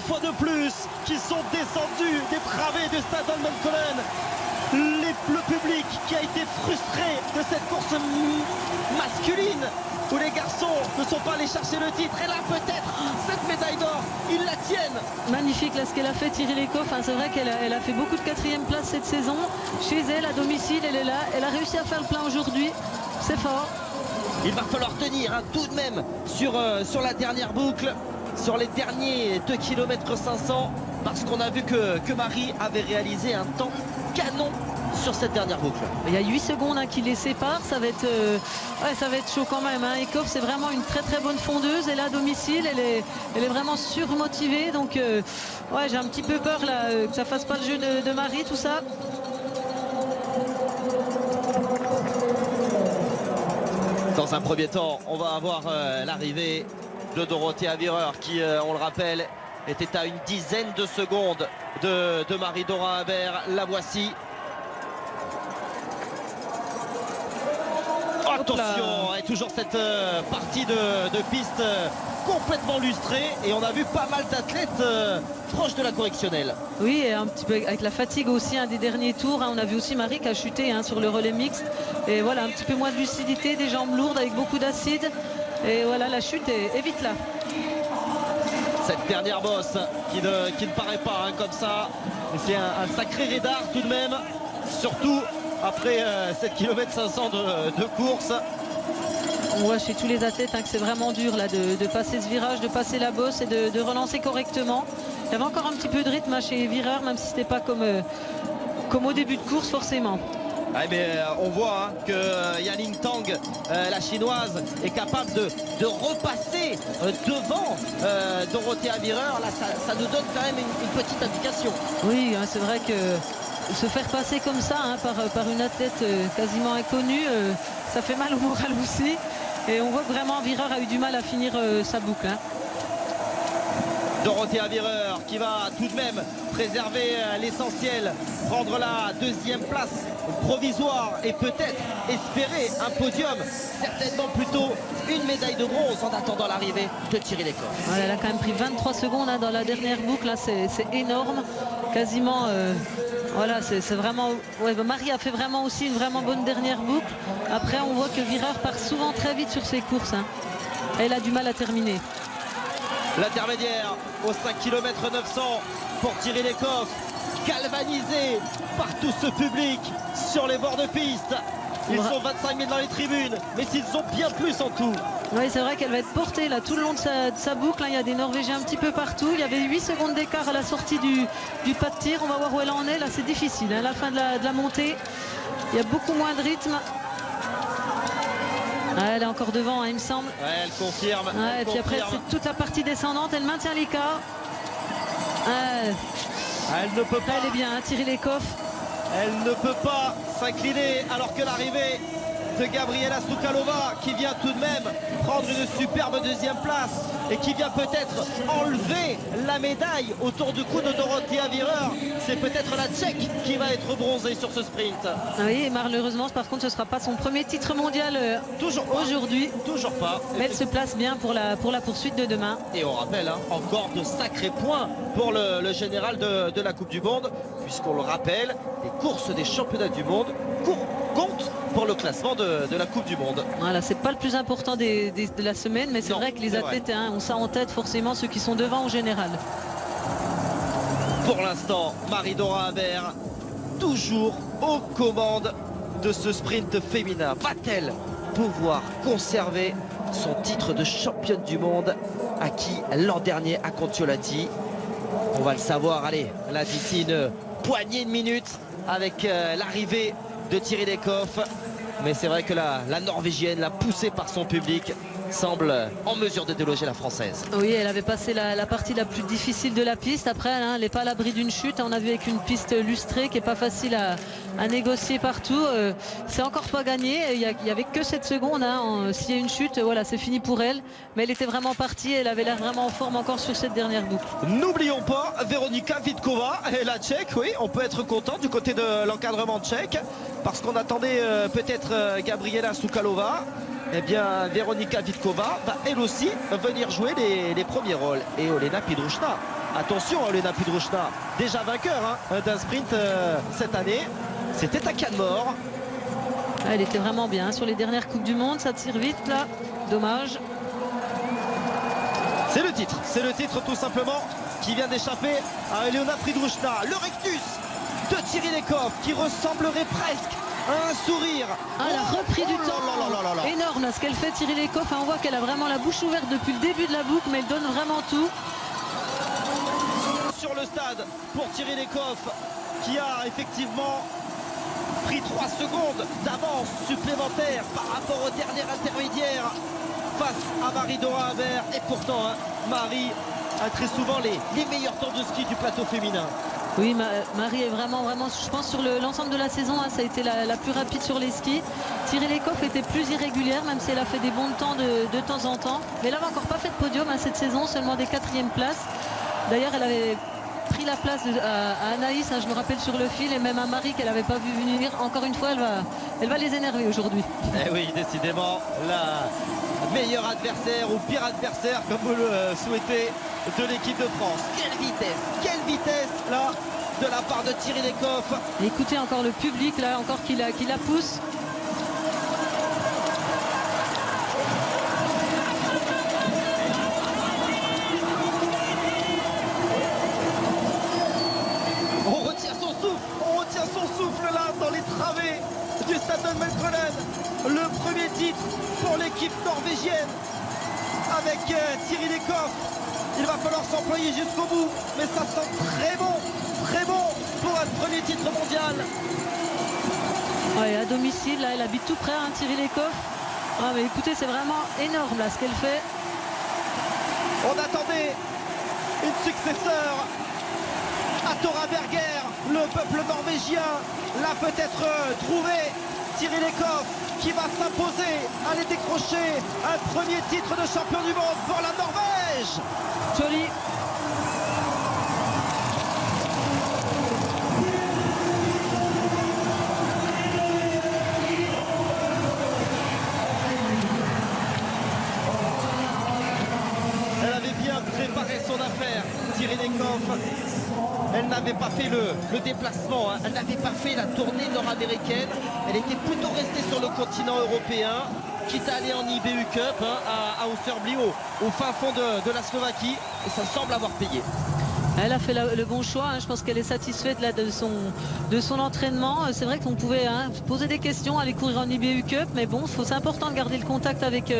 fois de plus qui sont descendus des travées du stade Holmenkollen. Le public qui a été frustré de cette course masculine où les garçons ne sont pas allés chercher le titre. Et là peut-être cette médaille d'or, ils la tiennent. Magnifique là ce qu'elle a fait, Thierry Lecoff. C'est vrai qu'elle a fait beaucoup de 4e place cette saison. Chez elle, à domicile, elle est là. Elle a réussi à faire le plein aujourd'hui. C'est fort. Il va falloir tenir tout de même sur la dernière boucle, sur les derniers 2 km 500, parce qu'on a vu que Marie avait réalisé un temps canon sur cette dernière boucle. Il y a 8 secondes qui les séparent, ça va être chaud quand même. Eekhoff, c'est vraiment une très très bonne fondeuse. Elle est à domicile, elle est vraiment surmotivée. Donc ouais, j'ai un petit peu peur là que ça fasse pas le jeu de Marie, tout ça. Dans un premier temps, on va avoir l'arrivée de Dorothée Avireur qui, on le rappelle, était à une dizaine de secondes de Marie-Dora Habert. La voici. Attention, et toujours cette partie de piste complètement lustrée, et on a vu pas mal d'athlètes proches de la correctionnelle. Oui, et un petit peu avec la fatigue aussi des derniers tours. On a vu aussi Marie qui a chuté sur le relais mixte. Et voilà, un petit peu moins de lucidité, des jambes lourdes avec beaucoup d'acide. Et voilà, la chute est vite là. Cette dernière bosse qui ne paraît pas comme ça. C'est un sacré raidard tout de même, surtout après 7 km 500 de course. On voit chez tous les athlètes que c'est vraiment dur là, de passer ce virage, de passer la bosse et de relancer correctement. Il y avait encore un petit peu de rythme chez Vireur, même si c'était pas comme au début de course forcément. Ouais, mais on voit que Yaling Tang, la chinoise, est capable de repasser devant Dorothée Avireur. Là, ça nous donne quand même une petite indication. Oui, c'est vrai que se faire passer comme ça par une athlète quasiment inconnue, ça fait mal au moral aussi. Et on voit que vraiment Vireur a eu du mal à finir sa boucle. Dorothée Avireur qui va tout de même préserver l'essentiel, prendre la 2e place provisoire et peut-être espérer un podium, certainement plutôt une médaille de bronze en attendant l'arrivée de Thierry Lecoff. Voilà, elle a quand même pris 23 secondes dans la dernière boucle, c'est énorme, quasiment. Voilà, c'est vraiment. Ouais, Marie a fait vraiment aussi une vraiment bonne dernière boucle. Après, on voit que Vireur part souvent très vite sur ses courses. Elle a du mal à terminer. L'intermédiaire au 5 km 900 pour Thierry Lecoff, galvanisé par tout ce public sur les bords de piste. Ils sont 25 000 dans les tribunes, mais s'ils sont bien plus en tout. Oui, c'est vrai qu'elle va être portée là tout le long de sa boucle. Il y a des Norvégiens un petit peu partout. Il y avait 8 secondes d'écart à la sortie du pas de tir. On va voir où elle en est. Là, c'est difficile. La fin de la montée, il y a beaucoup moins de rythme. Elle est encore devant, il me semble. Ouais, elle confirme. Et puis après, c'est toute la partie descendante. Elle maintient l'écart. Elle ne peut pas. Elle est bien, Thierry Lecoff. Elle ne peut pas s'incliner alors que l'arrivée de Gabriela Stukalova qui vient tout de même prendre une superbe 2e place et qui vient peut-être enlever la médaille autour du cou de Dorothée Avireur. C'est peut-être la Tchèque qui va être bronzée sur ce sprint. Oui, et malheureusement, par contre, ce ne sera pas son premier titre mondial aujourd'hui. Toujours pas. Mais elle se place bien pour la poursuite de demain. Et on rappelle, encore de sacrés points pour le général de la Coupe du Monde, puisqu'on le rappelle, les courses des championnats du monde comptent pour le classement de la Coupe du Monde. Voilà, c'est pas le plus important de la semaine, mais c'est vrai que les athlètes ont ça en tête, forcément, ceux qui sont devant en général. Pour l'instant, Marie-Dora Habert, toujours aux commandes de ce sprint féminin. Va-t-elle pouvoir conserver son titre de championne du monde acquis l'an dernier à Kontiolahti? On va le savoir, allez, là d'ici une poignée de minutes avec l'arrivée de Thierry Lecoff. Mais c'est vrai que la Norvégienne, la poussée par son public, semble en mesure de déloger la Française. Oui, elle avait passé la partie la plus difficile de la piste. Après, elle n'est pas à l'abri d'une chute. On a vu avec une piste lustrée qui n'est pas facile à négocier partout. C'est encore pas gagné. Il n'y avait que 7 secondes. S'il y a une chute, voilà, c'est fini pour elle. Mais elle était vraiment partie. Elle avait l'air vraiment en forme encore sur cette dernière boucle. N'oublions pas Veronika Vitkova et la Tchèque. Oui, on peut être content du côté de l'encadrement tchèque parce qu'on attendait peut-être Gabriela Stukalova. Eh bien, Veronika Vitkova va elle aussi venir jouer les premiers rôles. Et Olena Pidrushna Attention, Elena Pudrushna, déjà vainqueur d'un sprint cette année. C'était à Cannes-Mort. Elle était vraiment bien sur les dernières Coupes du Monde. Ça tire vite là. Dommage. C'est le titre tout simplement qui vient d'échapper à Elena Pudrushna. Le rectus de Thierry Lekov qui ressemblerait presque à un sourire. Elle a repris du temps. Là. Énorme là, ce qu'elle fait Thierry Lekov. On voit qu'elle a vraiment la bouche ouverte depuis le début de la boucle, mais elle donne vraiment tout. Sur le stade pour Thierry Lekov qui a effectivement pris 3 secondes d'avance supplémentaire par rapport au dernier intermédiaire face à Marie-Dora Habert. Et pourtant, Marie a très souvent les meilleurs temps de ski du plateau féminin. Oui, Marie est vraiment, je pense sur l'ensemble de la saison, ça a été la plus rapide sur les skis. Thierry Lekov était plus irrégulière, même si elle a fait des bons temps de temps en temps. Mais elle n'avait encore pas fait de podium cette saison, seulement des 4e places. D'ailleurs, elle avait pris la place à Anaïs, je me rappelle, sur le fil, et même à Marie qu'elle n'avait pas vu venir. Encore une fois, elle va les énerver aujourd'hui. Eh oui, décidément, la meilleure adversaire ou pire adversaire, comme vous le souhaitez, de l'équipe de France. Quelle vitesse là de la part de Thierry Lekov. Écoutez encore le public là, encore qui la pousse. On retient son souffle là dans les travées du Stade de Melkelen. Le premier titre pour l'équipe norvégienne avec Thierry Lekov. Il va falloir s'employer jusqu'au bout, mais ça sent très bon pour un premier titre mondial. Ouais, à domicile, là, elle habite tout près, Thierry Lekov. Ah, mais écoutez, c'est vraiment énorme là ce qu'elle fait. On attendait une successeur à Thora Berger. Le peuple norvégien l'a peut-être trouvé. Thierry Lekov qui va s'imposer, aller décrocher un premier titre de champion du monde pour la Norvège. Joli. Elle avait bien préparé son affaire, Thierry Lekov. Elle n'avait pas fait le déplacement, elle n'avait pas fait la tournée nord-américaine. Elle était plutôt restée sur le continent européen, quitte à aller en IBU Cup à Austerblio, au fin fond de la Slovaquie. Et ça semble avoir payé. Elle a fait le bon choix, je pense qu'elle est satisfaite là, de son entraînement. C'est vrai qu'on pouvait poser des questions, aller courir en IBU Cup, mais bon, c'est important de garder le contact avec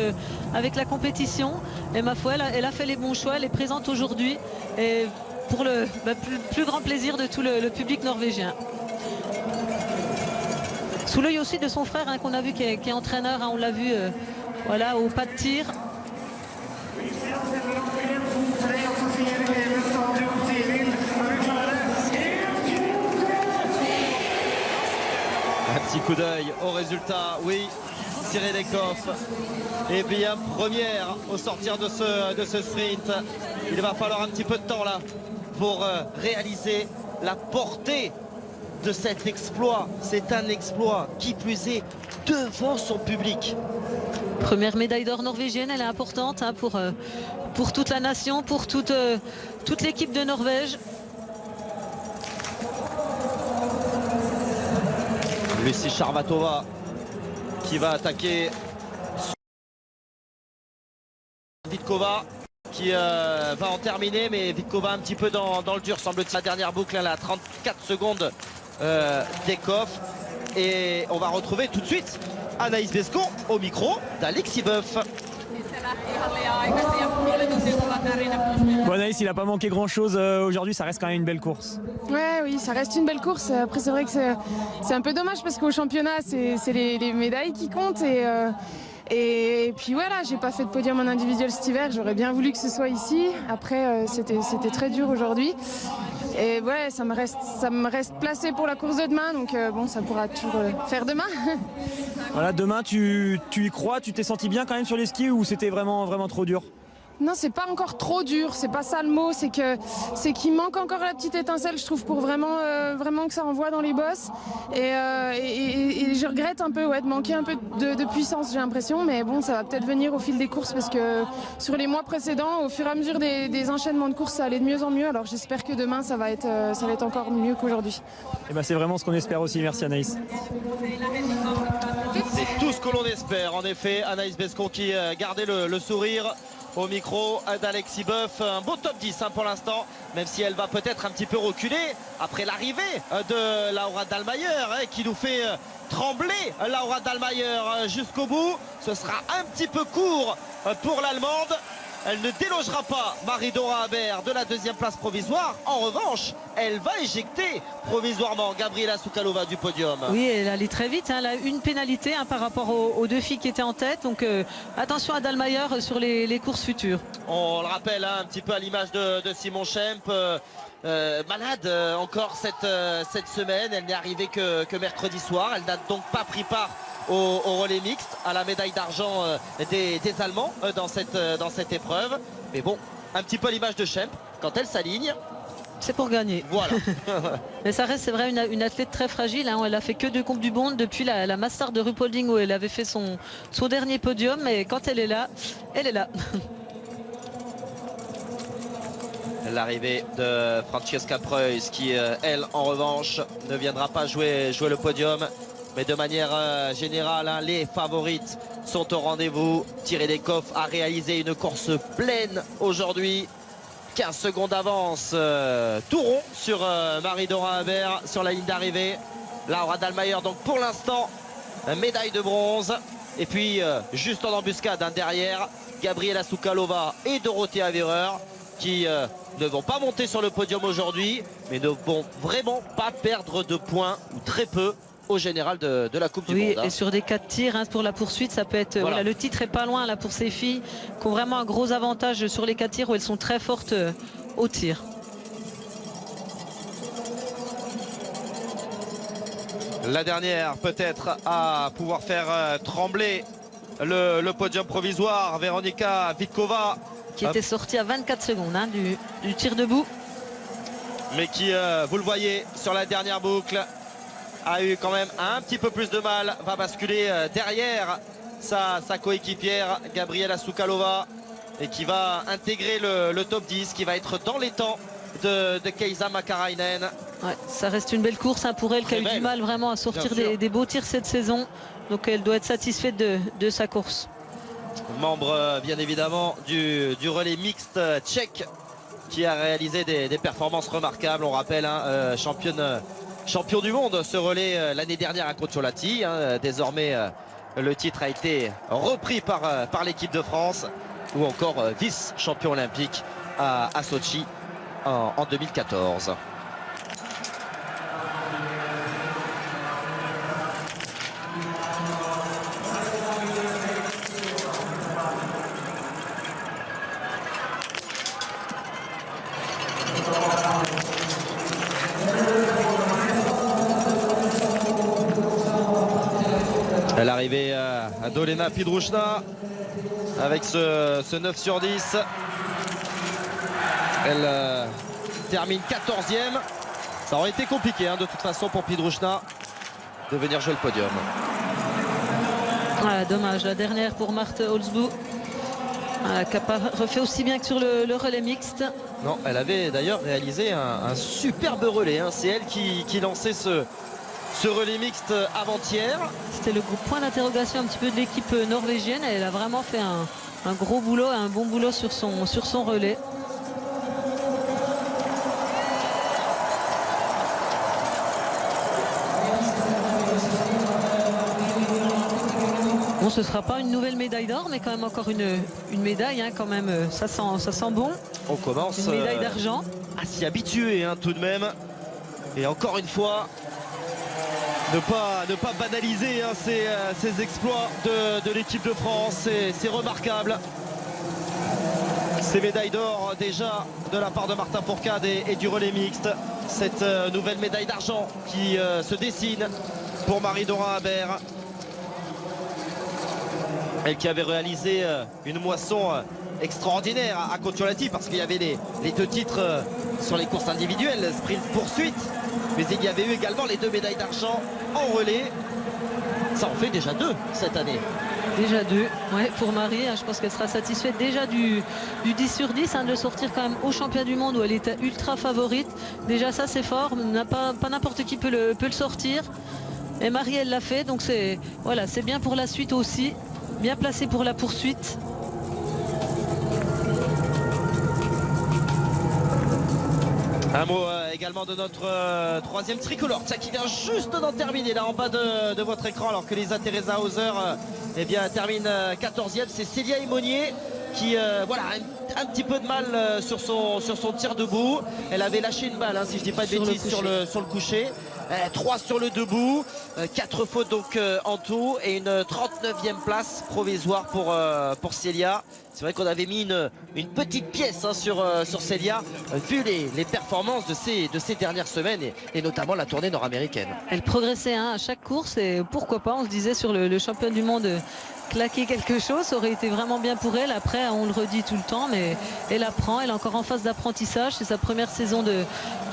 la compétition. Et ma foi, elle a fait les bons choix, elle est présente aujourd'hui. Et pour le plus grand plaisir de tout le public norvégien. Sous l'œil aussi de son frère qu'on a vu qui est entraîneur, on l'a vu voilà, au pas de tir. Un petit coup d'œil au résultat, oui, Thierry Lekov est bien première au sortir de ce sprint. Il va falloir un petit peu de temps là pour réaliser la portée de cet exploit. C'est un exploit, qui plus est, devant son public. Première médaille d'or norvégienne, elle est importante pour toute la nation, pour toute l'équipe de Norvège. Lucie Charvatova qui va attaquer Vitkova qui va en terminer, mais Vitkova un petit peu dans le dur, semble-t-il. La dernière boucle, elle a 34 secondes d'Ekov. Et on va retrouver tout de suite Anaïs Bescon au micro d'Alexis Boeuf. Bon, Anaïs, il n'a pas manqué grand-chose aujourd'hui, ça reste quand même une belle course. Oui, ça reste une belle course. Après, c'est vrai que c'est un peu dommage parce qu'au championnat, c'est les médailles qui comptent. Et puis voilà, j'ai pas fait de podium en individuel cet hiver. J'aurais bien voulu que ce soit ici. Après, c'était très dur aujourd'hui. Et ouais, ça me reste placé pour la course de demain. Donc bon, ça pourra toujours faire demain. Voilà, demain, tu y crois, tu t'es senti bien quand même sur les skis ou c'était vraiment, vraiment trop dur? Non, c'est pas encore trop dur, c'est pas ça le mot, c'est qu'il manque encore la petite étincelle, je trouve, pour vraiment que ça envoie dans les bosses. Et je regrette un peu de manquer un peu de puissance, j'ai l'impression, mais bon, ça va peut-être venir au fil des courses parce que sur les mois précédents, au fur et à mesure des enchaînements de courses, ça allait de mieux en mieux. Alors j'espère que demain, ça va être encore mieux qu'aujourd'hui. Et ben c'est vraiment ce qu'on espère aussi. Merci Anaïs. C'est tout ce que l'on espère, en effet. Anaïs Bescon qui gardait le sourire au micro d'Alexis Boeuf. Un beau top 10 pour l'instant, même si elle va peut-être un petit peu reculer après l'arrivée de Laura Dahlmeier qui nous fait trembler Laura Dahlmeier jusqu'au bout. Ce sera un petit peu court pour l'Allemande. Elle ne délogera pas Marie-Dora Habert de la deuxième place provisoire. En revanche, elle va éjecter provisoirement Gabriela Soukalova du podium. Oui, elle allait très vite. Elle a une pénalité par rapport aux deux filles qui étaient en tête. Donc attention à Dahlmeier sur les courses futures. On le rappelle un petit peu à l'image de Simon Schempp. Malade encore cette semaine. Elle n'est arrivée que mercredi soir. Elle n'a donc pas pris part au relais mixte, à la médaille d'argent des Allemands dans cette épreuve. Mais bon, un petit peu à l'image de Schempp, quand elle s'aligne, c'est pour gagner. Voilà. Mais ça reste, c'est vrai, une athlète très fragile. Elle a fait que 2 Coupes du Monde depuis la Master de Ruhpolding où elle avait fait son dernier podium. Mais quand elle est là, elle est là. L'arrivée de Francesca Preuss qui, elle, en revanche, ne viendra pas jouer le podium. Mais de manière générale, les favorites sont au rendez-vous. Thierry Decoff a réalisé une course pleine aujourd'hui. 15 secondes d'avance, tout rond sur Marie-Dora Habert sur la ligne d'arrivée. Laura Dahlmeier, donc pour l'instant, médaille de bronze. Et puis, juste en embuscade derrière, Gabriela Soukalova et Dorothea Virer qui ne vont pas monter sur le podium aujourd'hui, mais ne vont vraiment pas perdre de points, ou très peu, au général de la Coupe du Monde. Oui, et sur des 4 tirs pour la poursuite, ça peut être... Voilà, le titre est pas loin là pour ces filles qui ont vraiment un gros avantage sur les 4 tirs où elles sont très fortes au tir. La dernière peut-être à pouvoir faire trembler le podium provisoire, Veronika Vitkova. Qui était sortie à 24 secondes du tir debout. Mais qui, vous le voyez, sur la dernière boucle, a eu quand même un petit peu plus de mal, va basculer derrière sa coéquipière Gabriela Soukalova et qui va intégrer le top 10, qui va être dans les temps de Kaisa Makarainen. Ouais, ça reste une belle course pour elle, qui a eu du mal vraiment à sortir des beaux tirs cette saison, donc elle doit être satisfaite de sa course. Membre bien évidemment du relais mixte tchèque qui a réalisé des performances remarquables. On rappelle, champion du monde ce relais l'année dernière à Kontiolahti. Désormais le titre a été repris par l'équipe de France, ou encore vice-champion olympique à Sochi en 2014. L'arrivée à Dolena Pidrushna avec ce 9 sur 10. Elle termine 14e. Ça aurait été compliqué de toute façon pour Pidrushna de venir jouer le podium. Voilà, dommage, la dernière pour Marthe Holzboe, qui n'a pas refait aussi bien que sur le relais mixte. Non, elle avait d'ailleurs réalisé un superbe relais. C'est elle qui lançait ce relais mixte avant-hier. C'était le gros point d'interrogation un petit peu de l'équipe norvégienne. Elle a vraiment fait un gros boulot, un bon boulot sur son relais. Bon, ce ne sera pas une nouvelle médaille d'or, mais quand même encore une médaille. Quand même, ça sent bon. On commence une médaille d'argent. À s'y habituer tout de même. Et encore une fois, ne pas banaliser ces exploits de l'équipe de France. C'est remarquable. Ces médailles d'or déjà de la part de Marta Fourcade et du relais mixte. Cette nouvelle médaille d'argent qui se dessine pour Marie-Dora Habert. Elle qui avait réalisé une moisson extraordinaire à Kontiolahti parce qu'il y avait les 2 titres sur les courses individuelles, sprint poursuite, mais il y avait eu également les 2 médailles d'argent en relais. Ça en fait déjà 2 cette année. Déjà 2, ouais, pour Marie, je pense qu'elle sera satisfaite déjà du 10 sur 10, de sortir quand même au championnat du monde où elle était ultra favorite. Déjà ça c'est fort, pas n'importe qui peut le sortir. Et Marie elle l'a fait, donc c'est voilà, c'est bien pour la suite aussi, bien placé pour la poursuite. Un mot également de notre 3e tricolore, ça qui vient juste d'en terminer là en bas de votre écran, alors que Lisa Teresa Hauser eh bien, termine 14e. C'est Célia Imonier qui voilà, a un petit peu de mal sur son tir debout. Elle avait lâché une balle, si je dis pas de bêtises, sur le coucher. 3 sur le debout, 4 fautes donc en tout et une 39e place provisoire pour Célia. C'est vrai qu'on avait mis une petite pièce sur Célia vu les performances de ces dernières semaines et notamment la tournée nord-américaine. Elle progressait à chaque course et pourquoi pas, on se disait sur le champion du monde claquer quelque chose, ça aurait été vraiment bien pour elle. Après on le redit tout le temps, mais elle apprend, elle est encore en phase d'apprentissage, c'est sa première saison de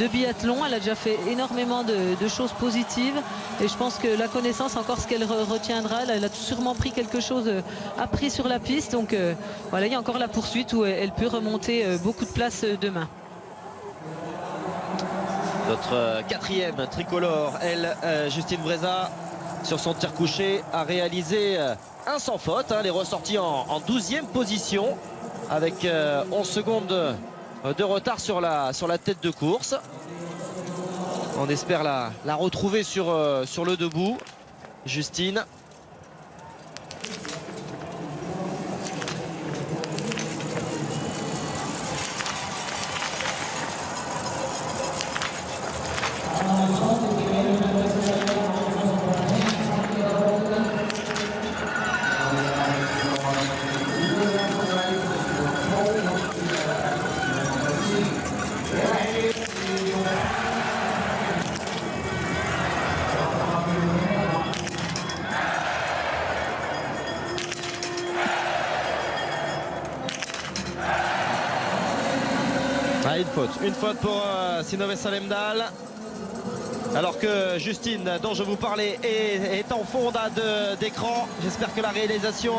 biathlon, elle a déjà fait énormément de choses positives et je pense que la connaissance, encore ce qu'elle retiendra, elle a sûrement pris quelque chose appris sur la piste, donc voilà, il y a encore la poursuite où elle peut remonter beaucoup de places demain. Notre 4e tricolore, elle, Justine Breza, sur son tir couché, a réalisé un sans faute. Elle est ressortie en 12e position avec 11 secondes de retard sur la tête de course. On espère la retrouver sur le debout, Justine. Une faute pour Sinove Salemdal. Alors que Justine, dont je vous parlais, est en fond d'écran. J'espère que la réalisation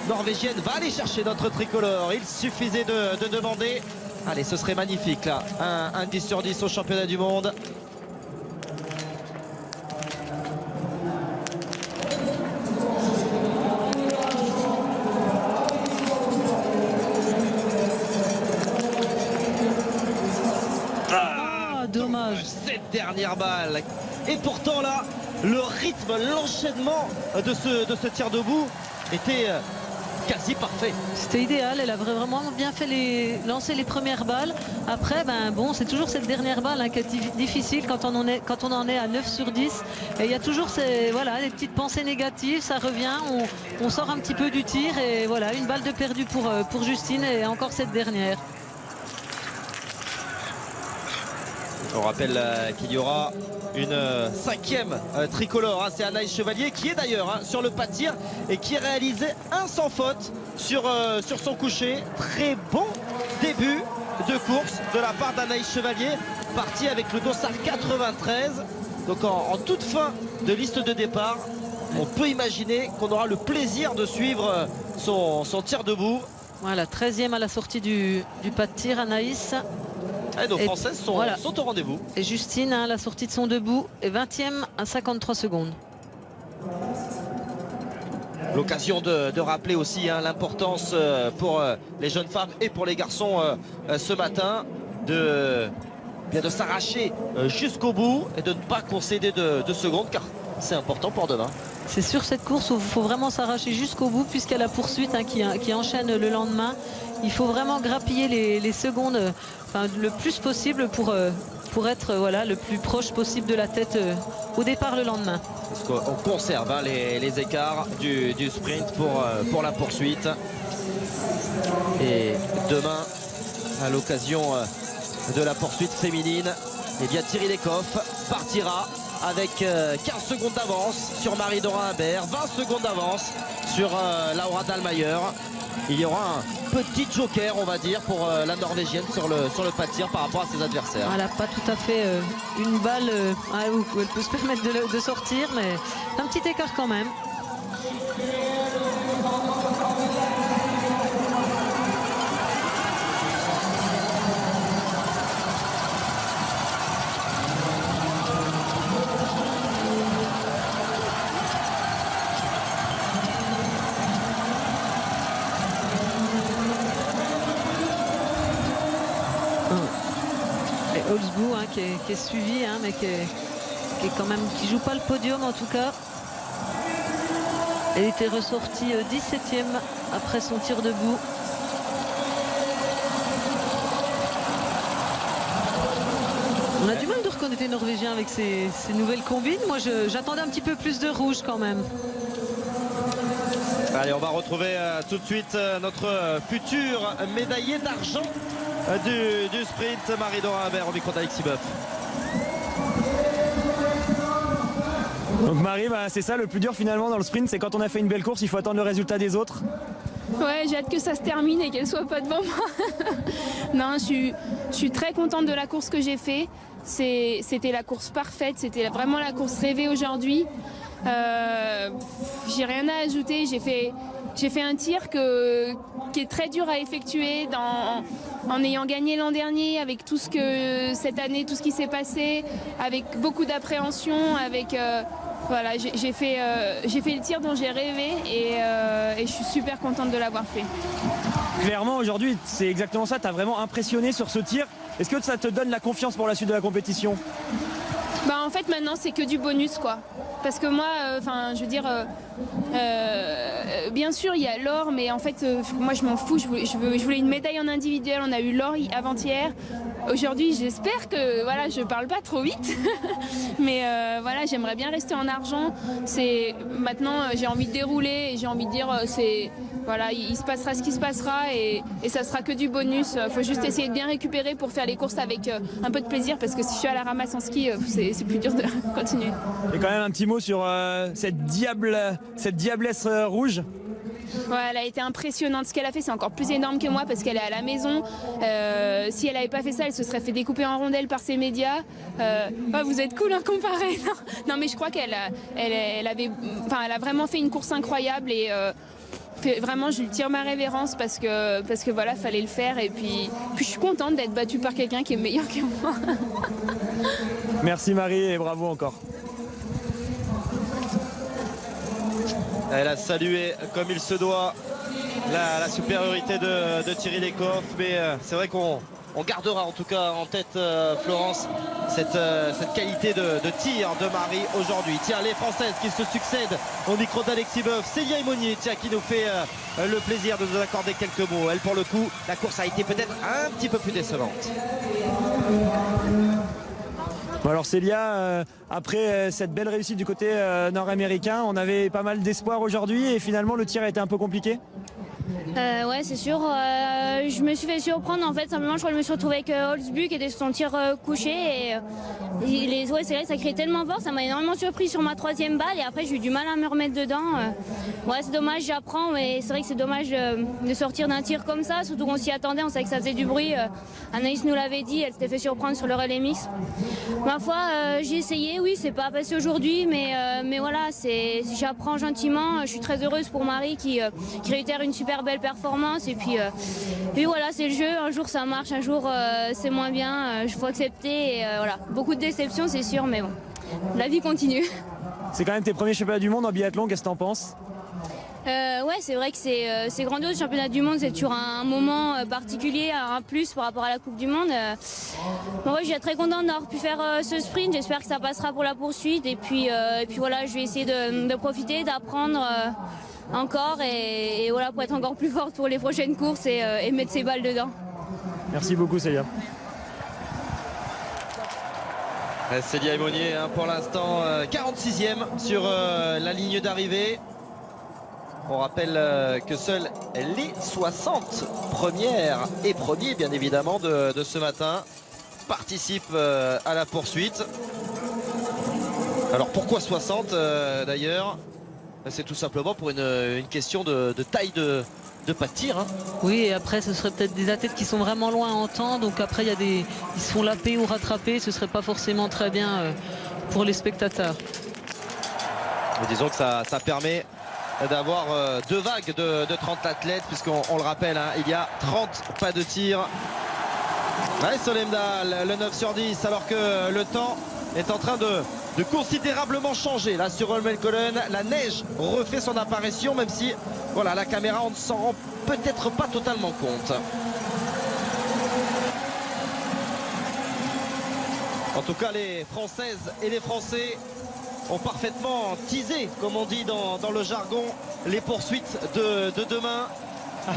norvégienne va aller chercher notre tricolore. Il suffisait de demander. Allez, ce serait magnifique là. Un 10 sur 10 au championnat du monde. Dommage. Cette dernière balle. Et pourtant là, le rythme, l'enchaînement de ce tir debout était quasi parfait. C'était idéal, elle a vraiment bien fait lancer les premières balles. Après, bon, c'est toujours cette dernière balle qui est difficile quand on en est à 9 sur 10. Et il y a toujours les petites pensées négatives, ça revient, on sort un petit peu du tir et voilà, une balle de perdu pour Justine et encore cette dernière. On rappelle qu'il y aura une 5e tricolore, c'est Anaïs Chevalier qui est d'ailleurs sur le pas de tir et qui réalisait un sans faute sur son coucher. Très bon début de course de la part d'Anaïs Chevalier, partie avec le dossard 93. Donc en toute fin de liste de départ, on peut imaginer qu'on aura le plaisir de suivre son tir debout. Voilà, 13e à la sortie du pas de tir, Anaïs. Et nos Françaises sont au rendez-vous. Et Justine, à la sortie de son debout, est 20e à 53 secondes. L'occasion de rappeler aussi l'importance pour les jeunes femmes et pour les garçons ce matin de s'arracher jusqu'au bout et de ne pas concéder de secondes, car c'est important pour demain. C'est sur cette course où il faut vraiment s'arracher jusqu'au bout, puisqu'il y a la poursuite qui enchaîne le lendemain. Il faut vraiment grappiller les secondes le plus possible pour être le plus proche possible de la tête au départ le lendemain. Parce qu'on conserve les écarts du sprint pour la poursuite. Et demain, à l'occasion de la poursuite féminine, Thierry Lecoff partira avec 15 secondes d'avance sur Marie-Dora Humbert, 20 secondes d'avance sur Laura Dahlmeier. Il y aura un petit joker, on va dire, pour la Norvégienne sur le pas de tir par rapport à ses adversaires. Elle n'a pas tout à fait une balle où elle peut se permettre de sortir, mais un petit écart quand même. Holzbou qui est suivi, mais qui joue pas le podium en tout cas. Elle était ressortie 17e après son tir debout. On a du mal de reconnaître les Norvégiens avec ces nouvelles combines. Moi j'attendais un petit peu plus de rouge quand même. Allez, on va retrouver tout de suite notre futur médaillé d'argent du sprint, Marie-Dora Humbert, au micro d'Alexis Boeuf. Donc Marie, c'est ça le plus dur finalement dans le sprint, c'est quand on a fait une belle course, il faut attendre le résultat des autres. Ouais, j'ai hâte que ça se termine et qu'elle soit pas devant moi. Non, je suis très contente de la course que j'ai fait. C'était la course parfaite, c'était vraiment la course rêvée aujourd'hui. J'ai rien à ajouter, j'ai fait un tir qui est très dur à effectuer en ayant gagné l'an dernier, avec tout ce que cette année, tout ce qui s'est passé, avec beaucoup d'appréhension, avec voilà, j'ai fait le tir dont j'ai rêvé et je suis super contente de l'avoir fait. Clairement aujourd'hui c'est exactement ça, tu as vraiment impressionné sur ce tir. Est-ce que ça te donne la confiance pour la suite de la compétition? En fait maintenant c'est que du bonus quoi. Parce que moi, je veux dire, bien sûr il y a l'or, mais en fait moi je m'en fous, je voulais une médaille en individuel, on a eu l'or avant-hier. Aujourd'hui j'espère que voilà, je parle pas trop vite, mais voilà, j'aimerais bien rester en argent. Maintenant j'ai envie de dérouler et j'ai envie de dire voilà, il se passera ce qui se passera et ça sera que du bonus. Faut juste essayer de bien récupérer pour faire les courses avec un peu de plaisir, parce que si je suis à la ramasse en ski, c'est plus dur de continuer. Et quand même un petit mot sur cette diablesse rouge. Ouais, elle a été impressionnante. Ce qu'elle a fait, c'est encore plus énorme que moi parce qu'elle est à la maison. Si elle n'avait pas fait ça, elle se serait fait découper en rondelles par ses médias. Vous êtes cool comparé. Non, mais je crois qu'elle a vraiment fait une course incroyable et vraiment je lui tire ma révérence parce que voilà, fallait le faire et puis je suis contente d'être battue par quelqu'un qui est meilleur que moi. Merci Marie et bravo encore. Elle a salué comme il se doit la supériorité de Thierry Lecoff, mais c'est vrai qu'on gardera en tout cas en tête, Florence, cette qualité de tir de Marie aujourd'hui. Tiens, les Françaises qui se succèdent au micro d'Alexis Boeuf. Célia Imonier, qui nous fait le plaisir de nous accorder quelques mots. Elle, pour le coup, la course a été peut-être un petit peu plus décevante. Bon alors Célia, après cette belle réussite du côté nord-américain, on avait pas mal d'espoir aujourd'hui et finalement le tir a été un peu compliqué. Ouais, c'est sûr. Je me suis fait surprendre en fait. Simplement, je crois que je me suis retrouvée avec Holzbuk qui était sur son tir couché. Et c'est vrai, ça crée tellement fort. Ça m'a énormément surpris sur ma troisième balle. Et après, j'ai eu du mal à me remettre dedans. Ouais, c'est dommage, j'apprends. Mais c'est vrai que c'est dommage de sortir d'un tir comme ça. Surtout qu'on s'y attendait. On savait que ça faisait du bruit. Anaïs nous l'avait dit. Elle s'était fait surprendre sur le relais mix. Ma foi, j'ai essayé. Oui, c'est pas passé aujourd'hui. Mais voilà, j'apprends gentiment. Je suis très heureuse pour Marie qui réitère une super belle performance et puis voilà, c'est le jeu. Un jour ça marche, un jour c'est moins bien, il faut accepter et voilà, beaucoup de déceptions c'est sûr, mais bon, la vie continue. C'est quand même tes premiers championnats du monde en biathlon, qu'est-ce que t'en penses? Ouais, c'est vrai que c'est grandiose. Le championnat du monde, c'est toujours un moment particulier, un plus par rapport à la Coupe du Monde. Ouais, je suis très contente d'avoir pu faire ce sprint. J'espère que ça passera pour la poursuite. Et puis voilà, je vais essayer de profiter, d'apprendre encore et voilà, pour être encore plus forte pour les prochaines courses et mettre ses balles dedans. Merci beaucoup Célia. Célia Imonier, pour l'instant 46e sur la ligne d'arrivée. On rappelle que seuls les 60 premières et premiers, bien évidemment, de ce matin participent à la poursuite. Alors pourquoi 60 d'ailleurs? C'est tout simplement pour une question de taille de pas de tir. Hein. Oui, et après ce serait peut-être des athlètes qui sont vraiment loin en temps, donc après ils se font laper ou rattraper, ce serait pas forcément très bien pour les spectateurs. Et disons que ça permet d'avoir 2 vagues de 30 athlètes, puisqu'on le rappelle, hein, il y a 30 pas de tir. Ouais, Solemdal, le 9 sur 10, alors que le temps est en train de considérablement changer là sur Holmenkollen. La neige refait son apparition, même si voilà, la caméra, on ne s'en rend peut-être pas totalement compte. En tout cas, les Françaises et les Français ont parfaitement teasé, comme on dit dans le jargon, les poursuites de demain,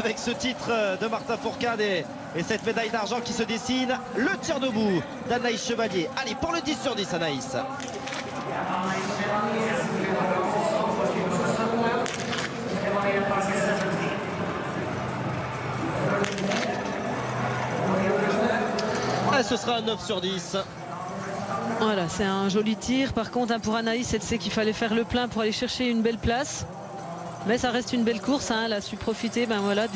avec ce titre de Marta Fourcade et cette médaille d'argent qui se dessine. Le tir debout d'Anaïs Chevalier. Allez, pour le 10 sur 10, Anaïs. Ah, ce sera un 9 sur 10. Voilà, c'est un joli tir. Par contre, hein, pour Anaïs, elle sait qu'il fallait faire le plein pour aller chercher une belle place. Mais ça reste une belle course. Hein. Elle a su profiter voilà,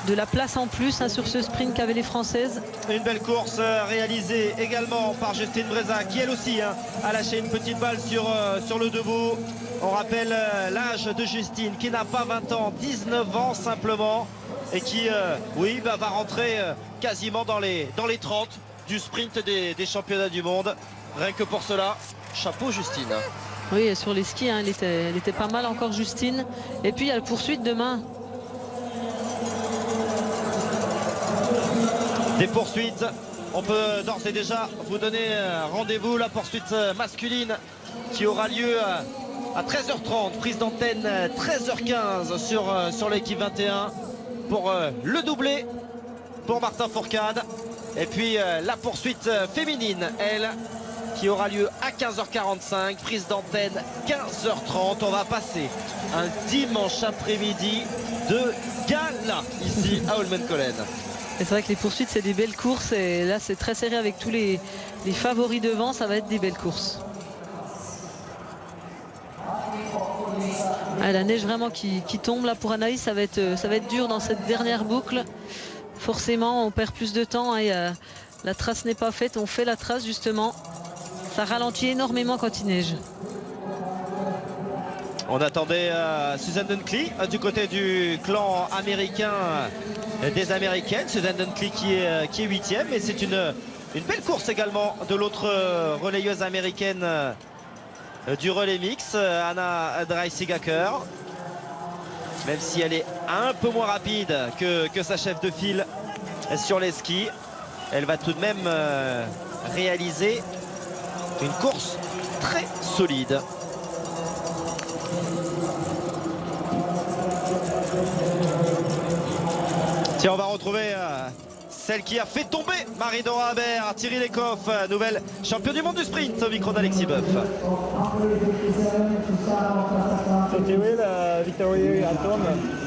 de la place en plus, hein, sur ce sprint qu'avaient les Françaises. Une belle course réalisée également par Justine Breza, qui elle aussi a lâché une petite balle sur le debout. On rappelle l'âge de Justine, qui n'a pas 20 ans, 19 ans simplement, et qui va rentrer quasiment dans les 30 du sprint des championnats du monde. Rien que pour cela, chapeau Justine. Oui, et sur les skis, hein, elle était pas mal encore, Justine. Et puis il y a la poursuite demain. Des poursuites, on peut d'ores et déjà vous donner rendez-vous. La poursuite masculine qui aura lieu à 13h30, prise d'antenne 13h15 sur l'équipe 21 pour le doublé pour Marta Fourcade. Et puis la poursuite féminine, elle, qui aura lieu à 15h45, prise d'antenne 15h30. On va passer un dimanche après-midi de gala ici à Holmenkollen. Et c'est vrai que les poursuites, c'est des belles courses, et là c'est très serré avec tous les favoris devant, ça va être des belles courses. Ah, la neige vraiment qui tombe là pour Anaïs, ça va être dur dans cette dernière boucle. Forcément, on perd plus de temps, hein, la trace n'est pas faite, on fait la trace justement. Ça ralentit énormément quand il neige. On attendait Susan Dunkley du côté du clan américain des Américaines. Susan Dunkley qui est 8e, mais c'est une belle course également de l'autre relayeuse américaine du relais mix, Anna Dreissigacker. Même si elle est un peu moins rapide que sa chef de file sur les skis, elle va tout de même réaliser une course très solide. Tiens, on va retrouver celle qui a fait tomber Marie-Dora Habert, Thierry Lecoff, nouvelle championne du monde du sprint, au micro d'Alexis Boeuf. So Thierry, victory at home,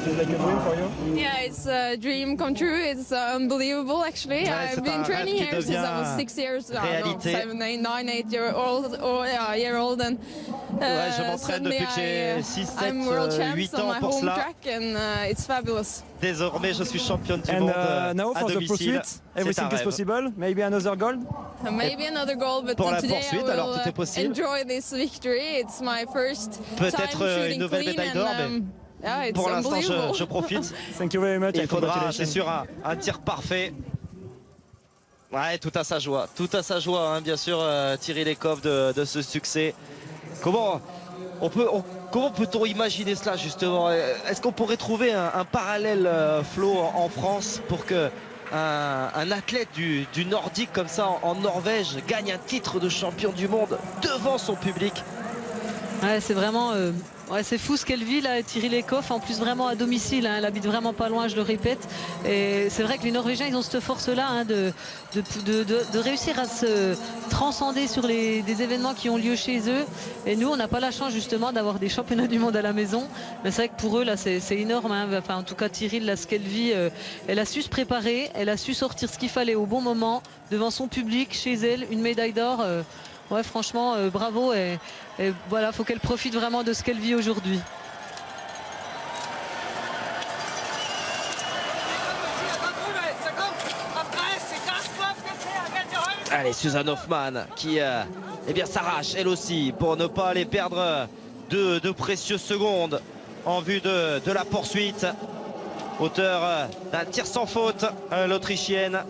is like a dream for you? Yeah, it's a dream come true. It's unbelievable, actually. Ouais, I've been training here since I was 6 years old, 7, 8 year old, and ouais, je m'entraîne depuis que j'ai 6, 7, 8 ans pour cela. And it's fabulous. Désormais, je suis championne du monde Now à for the domicile. pursuit, everything is possible. Maybe another gold. Maybe another goal, but Pour la today poursuite, I will alors tout est possible. enjoy this victory. It's my first Peut-être time une shooting nouvelle clean, médaille d'or, mais yeah, it's pour l'instant, unbelievable. je profite. Thank you very much. Il faudra, c'est Congratulations. sûr, un tir parfait. Ouais, tout à sa joie, hein, bien sûr, Thierry Lecoff de ce succès. Comment peut-on imaginer cela justement? Est-ce qu'on pourrait trouver un parallèle, Flo, en France pour que un athlète du nordique comme ça en Norvège gagne un titre de champion du monde devant son public? Ouais, c'est vraiment c'est fou ce qu'elle vit là, Thierry Lecoff, en plus vraiment à domicile, hein, elle habite vraiment pas loin, je le répète, et c'est vrai que les Norvégiens, ils ont cette force là, hein, de réussir à se transcender sur des événements qui ont lieu chez eux, et nous on n'a pas la chance justement d'avoir des championnats du monde à la maison, mais c'est vrai que pour eux là c'est énorme, hein. Enfin, en tout cas Thierry, là, ce qu'elle vit, elle a su se préparer, elle a su sortir ce qu'il fallait au bon moment devant son public, chez elle, une médaille d'or. ouais, franchement, bravo. Et voilà, faut qu'elle profite vraiment de ce qu'elle vit aujourd'hui. Allez, Suzanne Hoffmann qui eh bien, s'arrache elle aussi pour ne pas aller perdre de précieuses secondes en vue de la poursuite. Auteur d'un tir sans faute, l'Autrichienne.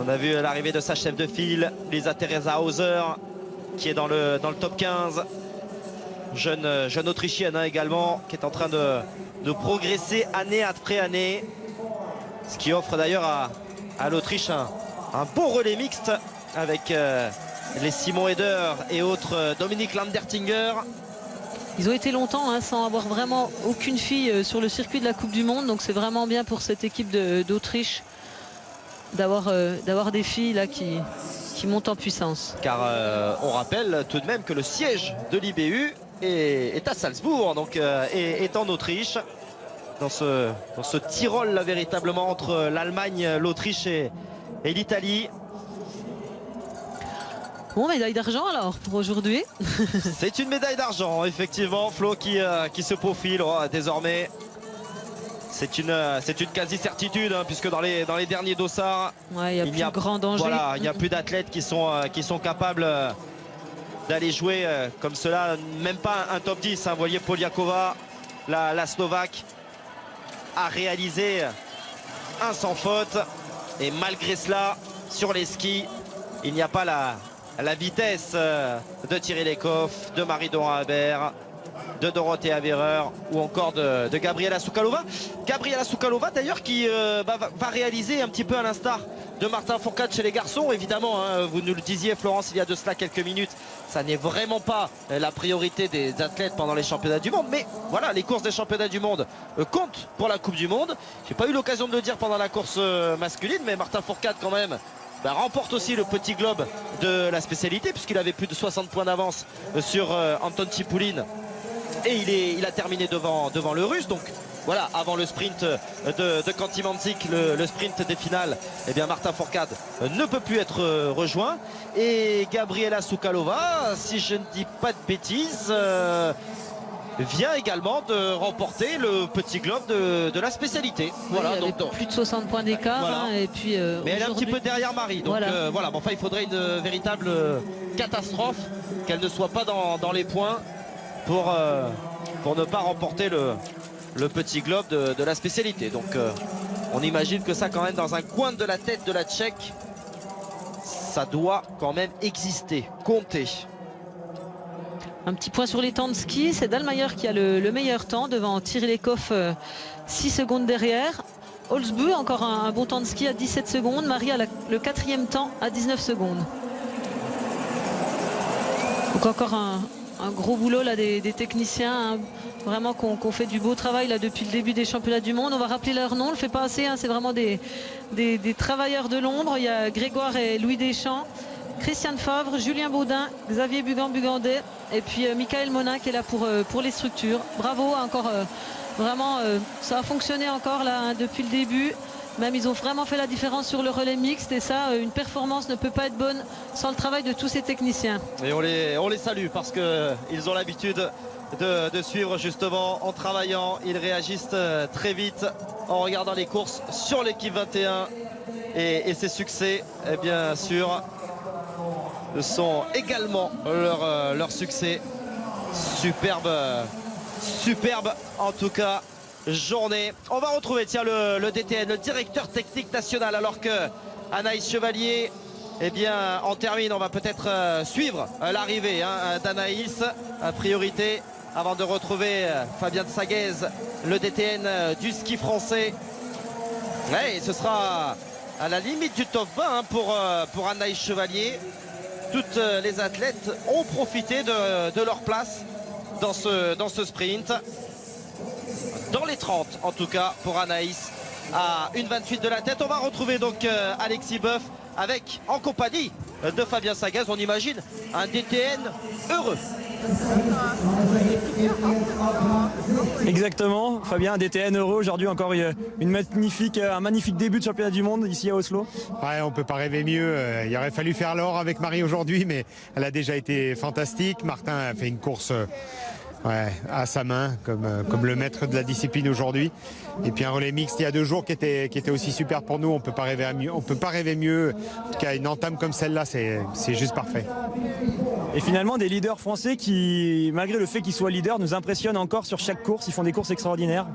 On a vu l'arrivée de sa chef de file, Lisa Teresa Hauser, qui est dans le top 15. Jeune Autrichienne hein, également, qui est en train de progresser année après année. Ce qui offre d'ailleurs à l'Autriche un beau relais mixte avec les Simon Eder et autres Dominique Landertinger. Ils ont été longtemps hein, sans avoir vraiment aucune fille sur le circuit de la Coupe du Monde. Donc c'est vraiment bien pour cette équipe d'Autriche d'avoir des filles là qui montent en puissance. Car on rappelle tout de même que le siège de l'IBU est à Salzbourg, donc est en Autriche. Dans ce Tyrol là, véritablement entre l'Allemagne, l'Autriche et l'Italie. Bon, médaille d'argent alors pour aujourd'hui. C'est une médaille d'argent effectivement, Flo qui se profile désormais. C'est une quasi-certitude hein, puisque dans les derniers dossards, ouais, il n'y a plus grand danger. Voilà, il n'y a plus d'athlètes qui sont capables d'aller jouer comme cela, même pas un top 10. Hein. Vous voyez Poliakova, la Slovaque, a réalisé un sans faute. Et malgré cela, sur les skis, il n'y a pas la vitesse de Thierry Lecoff, de Marie-Dora Haber, de Dorothea Wehrer ou encore de Gabriela Soukalova. Gabriela Soukalova d'ailleurs qui va réaliser un petit peu à l'instar de Martin Fourcade chez les garçons. Évidemment, hein, vous nous le disiez Florence il y a de cela quelques minutes, ça n'est vraiment pas la priorité des athlètes pendant les championnats du monde. Mais voilà, les courses des championnats du monde comptent pour la Coupe du Monde. J'ai pas eu l'occasion de le dire pendant la course masculine, mais Martin Fourcade quand même remporte aussi le petit globe de la spécialité puisqu'il avait plus de 60 points d'avance sur Anton Chipoulin. Et il a terminé devant le Russe. Donc voilà, avant le sprint de Kanti-Mansik, le sprint des finales, eh bien Martin Fourcade ne peut plus être rejoint. Et Gabriela Soukalova, si je ne dis pas de bêtises, vient également de remporter le petit globe de la spécialité. Oui, voilà, donc plus de 60 points d'écart. Voilà. Hein, et puis, mais elle est un petit peu derrière Marie. Donc voilà, bon, enfin, il faudrait une véritable catastrophe qu'elle ne soit pas dans les points pour ne pas remporter le petit globe de la spécialité. Donc on imagine que ça quand même dans un coin de la tête de la Tchèque, ça doit quand même exister, compter. Un petit point sur les temps de ski, c'est Dahlmeier qui a le meilleur temps devant Thierry Lecoff 6 secondes derrière. Holzbu encore un bon temps de ski à 17 secondes. Marie a le 4e temps à 19 secondes. Donc encore un gros boulot là des techniciens hein, vraiment qu'on fait du beau travail là depuis le début des championnats du monde. On va rappeler leur nom, on le fait pas assez hein, c'est vraiment des travailleurs de l'ombre. Il y a Grégoire et Louis Deschamps, Christiane Favre, Julien Baudin, Xavier Bugan-Bugandet et puis Michael Monin qui est là pour les structures. Bravo encore vraiment ça a fonctionné encore là hein, depuis le début. Même ils ont vraiment fait la différence sur le relais mixte et ça, une performance ne peut pas être bonne sans le travail de tous ces techniciens. Et on les salue parce qu'ils ont l'habitude de suivre justement en travaillant. Ils réagissent très vite en regardant les courses sur l'équipe 21 et ses succès, et bien sûr, sont également leur succès. Superbe en tout cas. Journée. On va retrouver tiens le DTN, le directeur technique national, alors que Anaïs Chevalier eh bien en termine. On va peut-être suivre l'arrivée hein, d'Anaïs priorité avant de retrouver Fabien de Saguez, le DTN du ski français. Ouais, et ce sera à la limite du top 20 hein, pour Anaïs Chevalier. Toutes les athlètes ont profité de leur place dans ce sprint. Dans les 30 en tout cas pour Anaïs à 1,28 de la tête. On va retrouver donc Alexis Boeuf en compagnie de Fabien Saguez. On imagine un DTN heureux. Exactement, Fabien, un DTN heureux aujourd'hui, encore un magnifique début de championnat du monde ici à Oslo. Ouais, on peut pas rêver mieux. Il aurait fallu faire l'or avec Marie aujourd'hui, mais elle a déjà été fantastique. Martin a fait une course à sa main, comme le maître de la discipline aujourd'hui. Et puis un relais mixte il y a 2 jours qui était aussi super pour nous. On peut pas rêver mieux. On peut pas rêver mieux. En tout cas, une entame comme celle-là, c'est juste parfait. Et finalement, des leaders français qui, malgré le fait qu'ils soient leaders, nous impressionnent encore sur chaque course. Ils font des courses extraordinaires.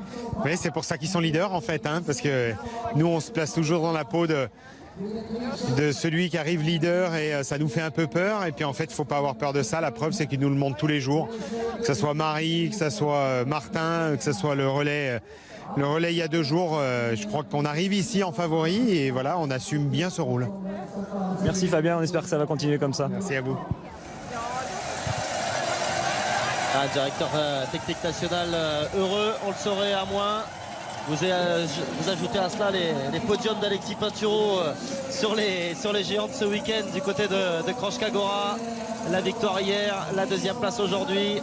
Oui, c'est pour ça qu'ils sont leaders en fait, parce que nous, on se place toujours dans la peau de celui qui arrive leader et ça nous fait un peu peur. Et puis en fait, il ne faut pas avoir peur de ça. La preuve, c'est qu'ils nous le montrent tous les jours. Que ce soit Marie, que ce soit Martin, que ce soit le relais. Le relais il y a 2 jours, je crois qu'on arrive ici en favori et voilà, on assume bien ce rôle. Merci Fabien, on espère que ça va continuer comme ça. Merci à vous. Un directeur technique national heureux, on le saurait à moins. Vous ajoutez à cela les podiums d'Alexis Pinturo sur les géants de ce week-end du côté de Kranjska-Gora. La victoire hier, la 2e place aujourd'hui.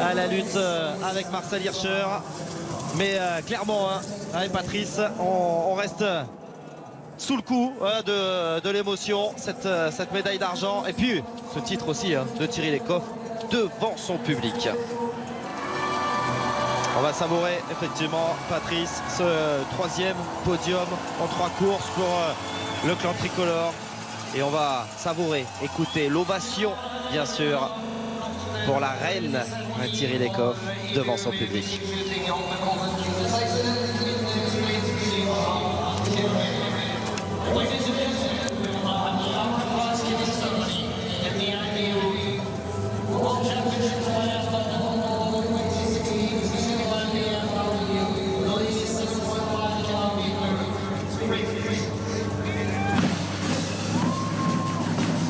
À la lutte avec Marcel Hirscher. Mais clairement, avec Patrice, on reste sous le coup de l'émotion, cette médaille d'argent. Et puis, ce titre aussi de Thierry Lekhoff devant son public. On va savourer effectivement, Patrice, ce 3e podium en 3 courses pour le clan tricolore. Et on va savourer, écouter l'ovation, bien sûr, pour la reine Thierry Lekhoff devant son public.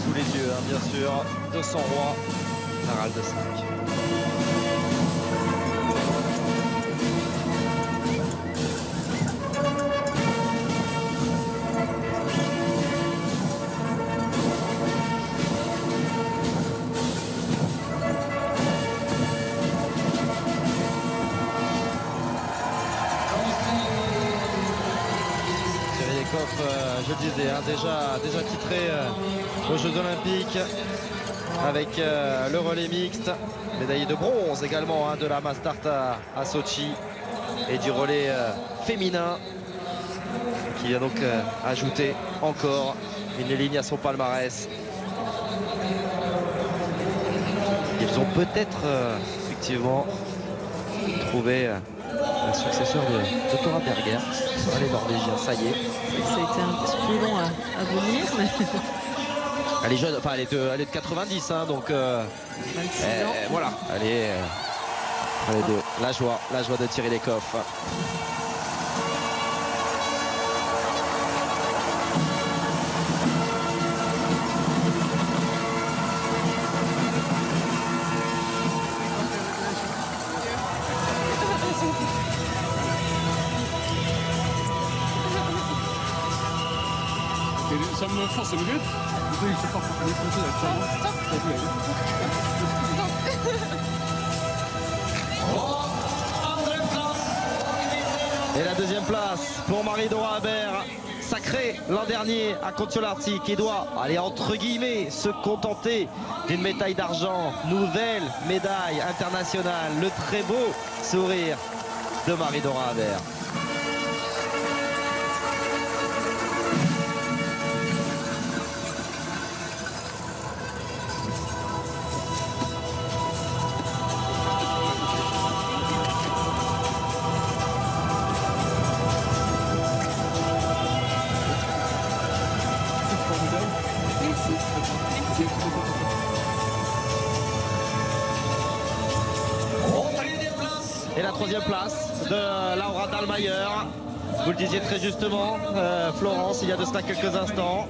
Sous les yeux, bien sûr, de son roi, Harald V. Je le disais, déjà titré aux Jeux Olympiques avec le relais mixte, médaille de bronze également de la mass start à Sochi et du relais féminin qui vient donc ajouter encore une ligne à son palmarès. Ils ont peut-être effectivement trouvé un successeur de Thora Berger. Les Norvégiens, ça y est. Ça a été un petit peu long à venir, mais... Elle est jeune, enfin elle est de 90, donc voilà, elle est de la joie de Thierry Lekhoff. Som Fossebygud. Du får ikke Et la 2e place pour Marie-Dora Habert, sacrée l'an dernier à Kontiolahti, qui doit aller entre guillemets se contenter d'une médaille d'argent. Nouvelle médaille internationale, le très beau sourire de Marie-Dora Habert. Et la 3e place de Laura Dahlmeier. Vous le disiez très justement, Florence, il y a de cela quelques instants.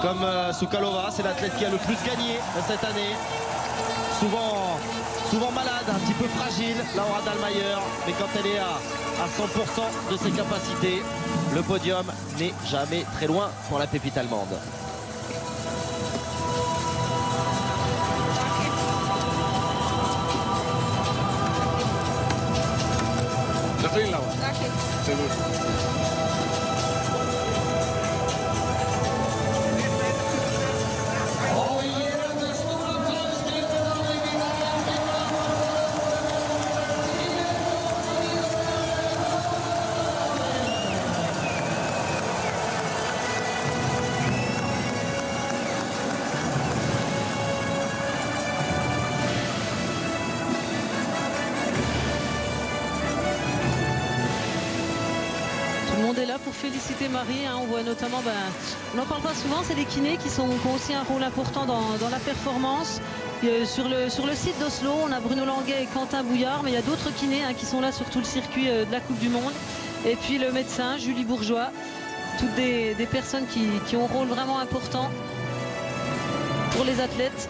Comme Soukalova, c'est l'athlète qui a le plus gagné cette année. Souvent malade, un petit peu fragile, Laura Dahlmeier. Mais quand elle est à 100% de ses capacités, le podium n'est jamais très loin pour la pépite allemande. Catherine là-bas. Ok. C'est bon. Est là pour féliciter Marie, hein. On voit notamment, on n'en parle pas souvent, c'est les kinés qui ont aussi un rôle important dans la performance. Sur le site d'Oslo, on a Bruno Languet et Quentin Bouillard, mais il y a d'autres kinés, hein, qui sont là sur tout le circuit de la Coupe du Monde. Et puis le médecin Julie Bourgeois, toutes des personnes qui ont un rôle vraiment important pour les athlètes.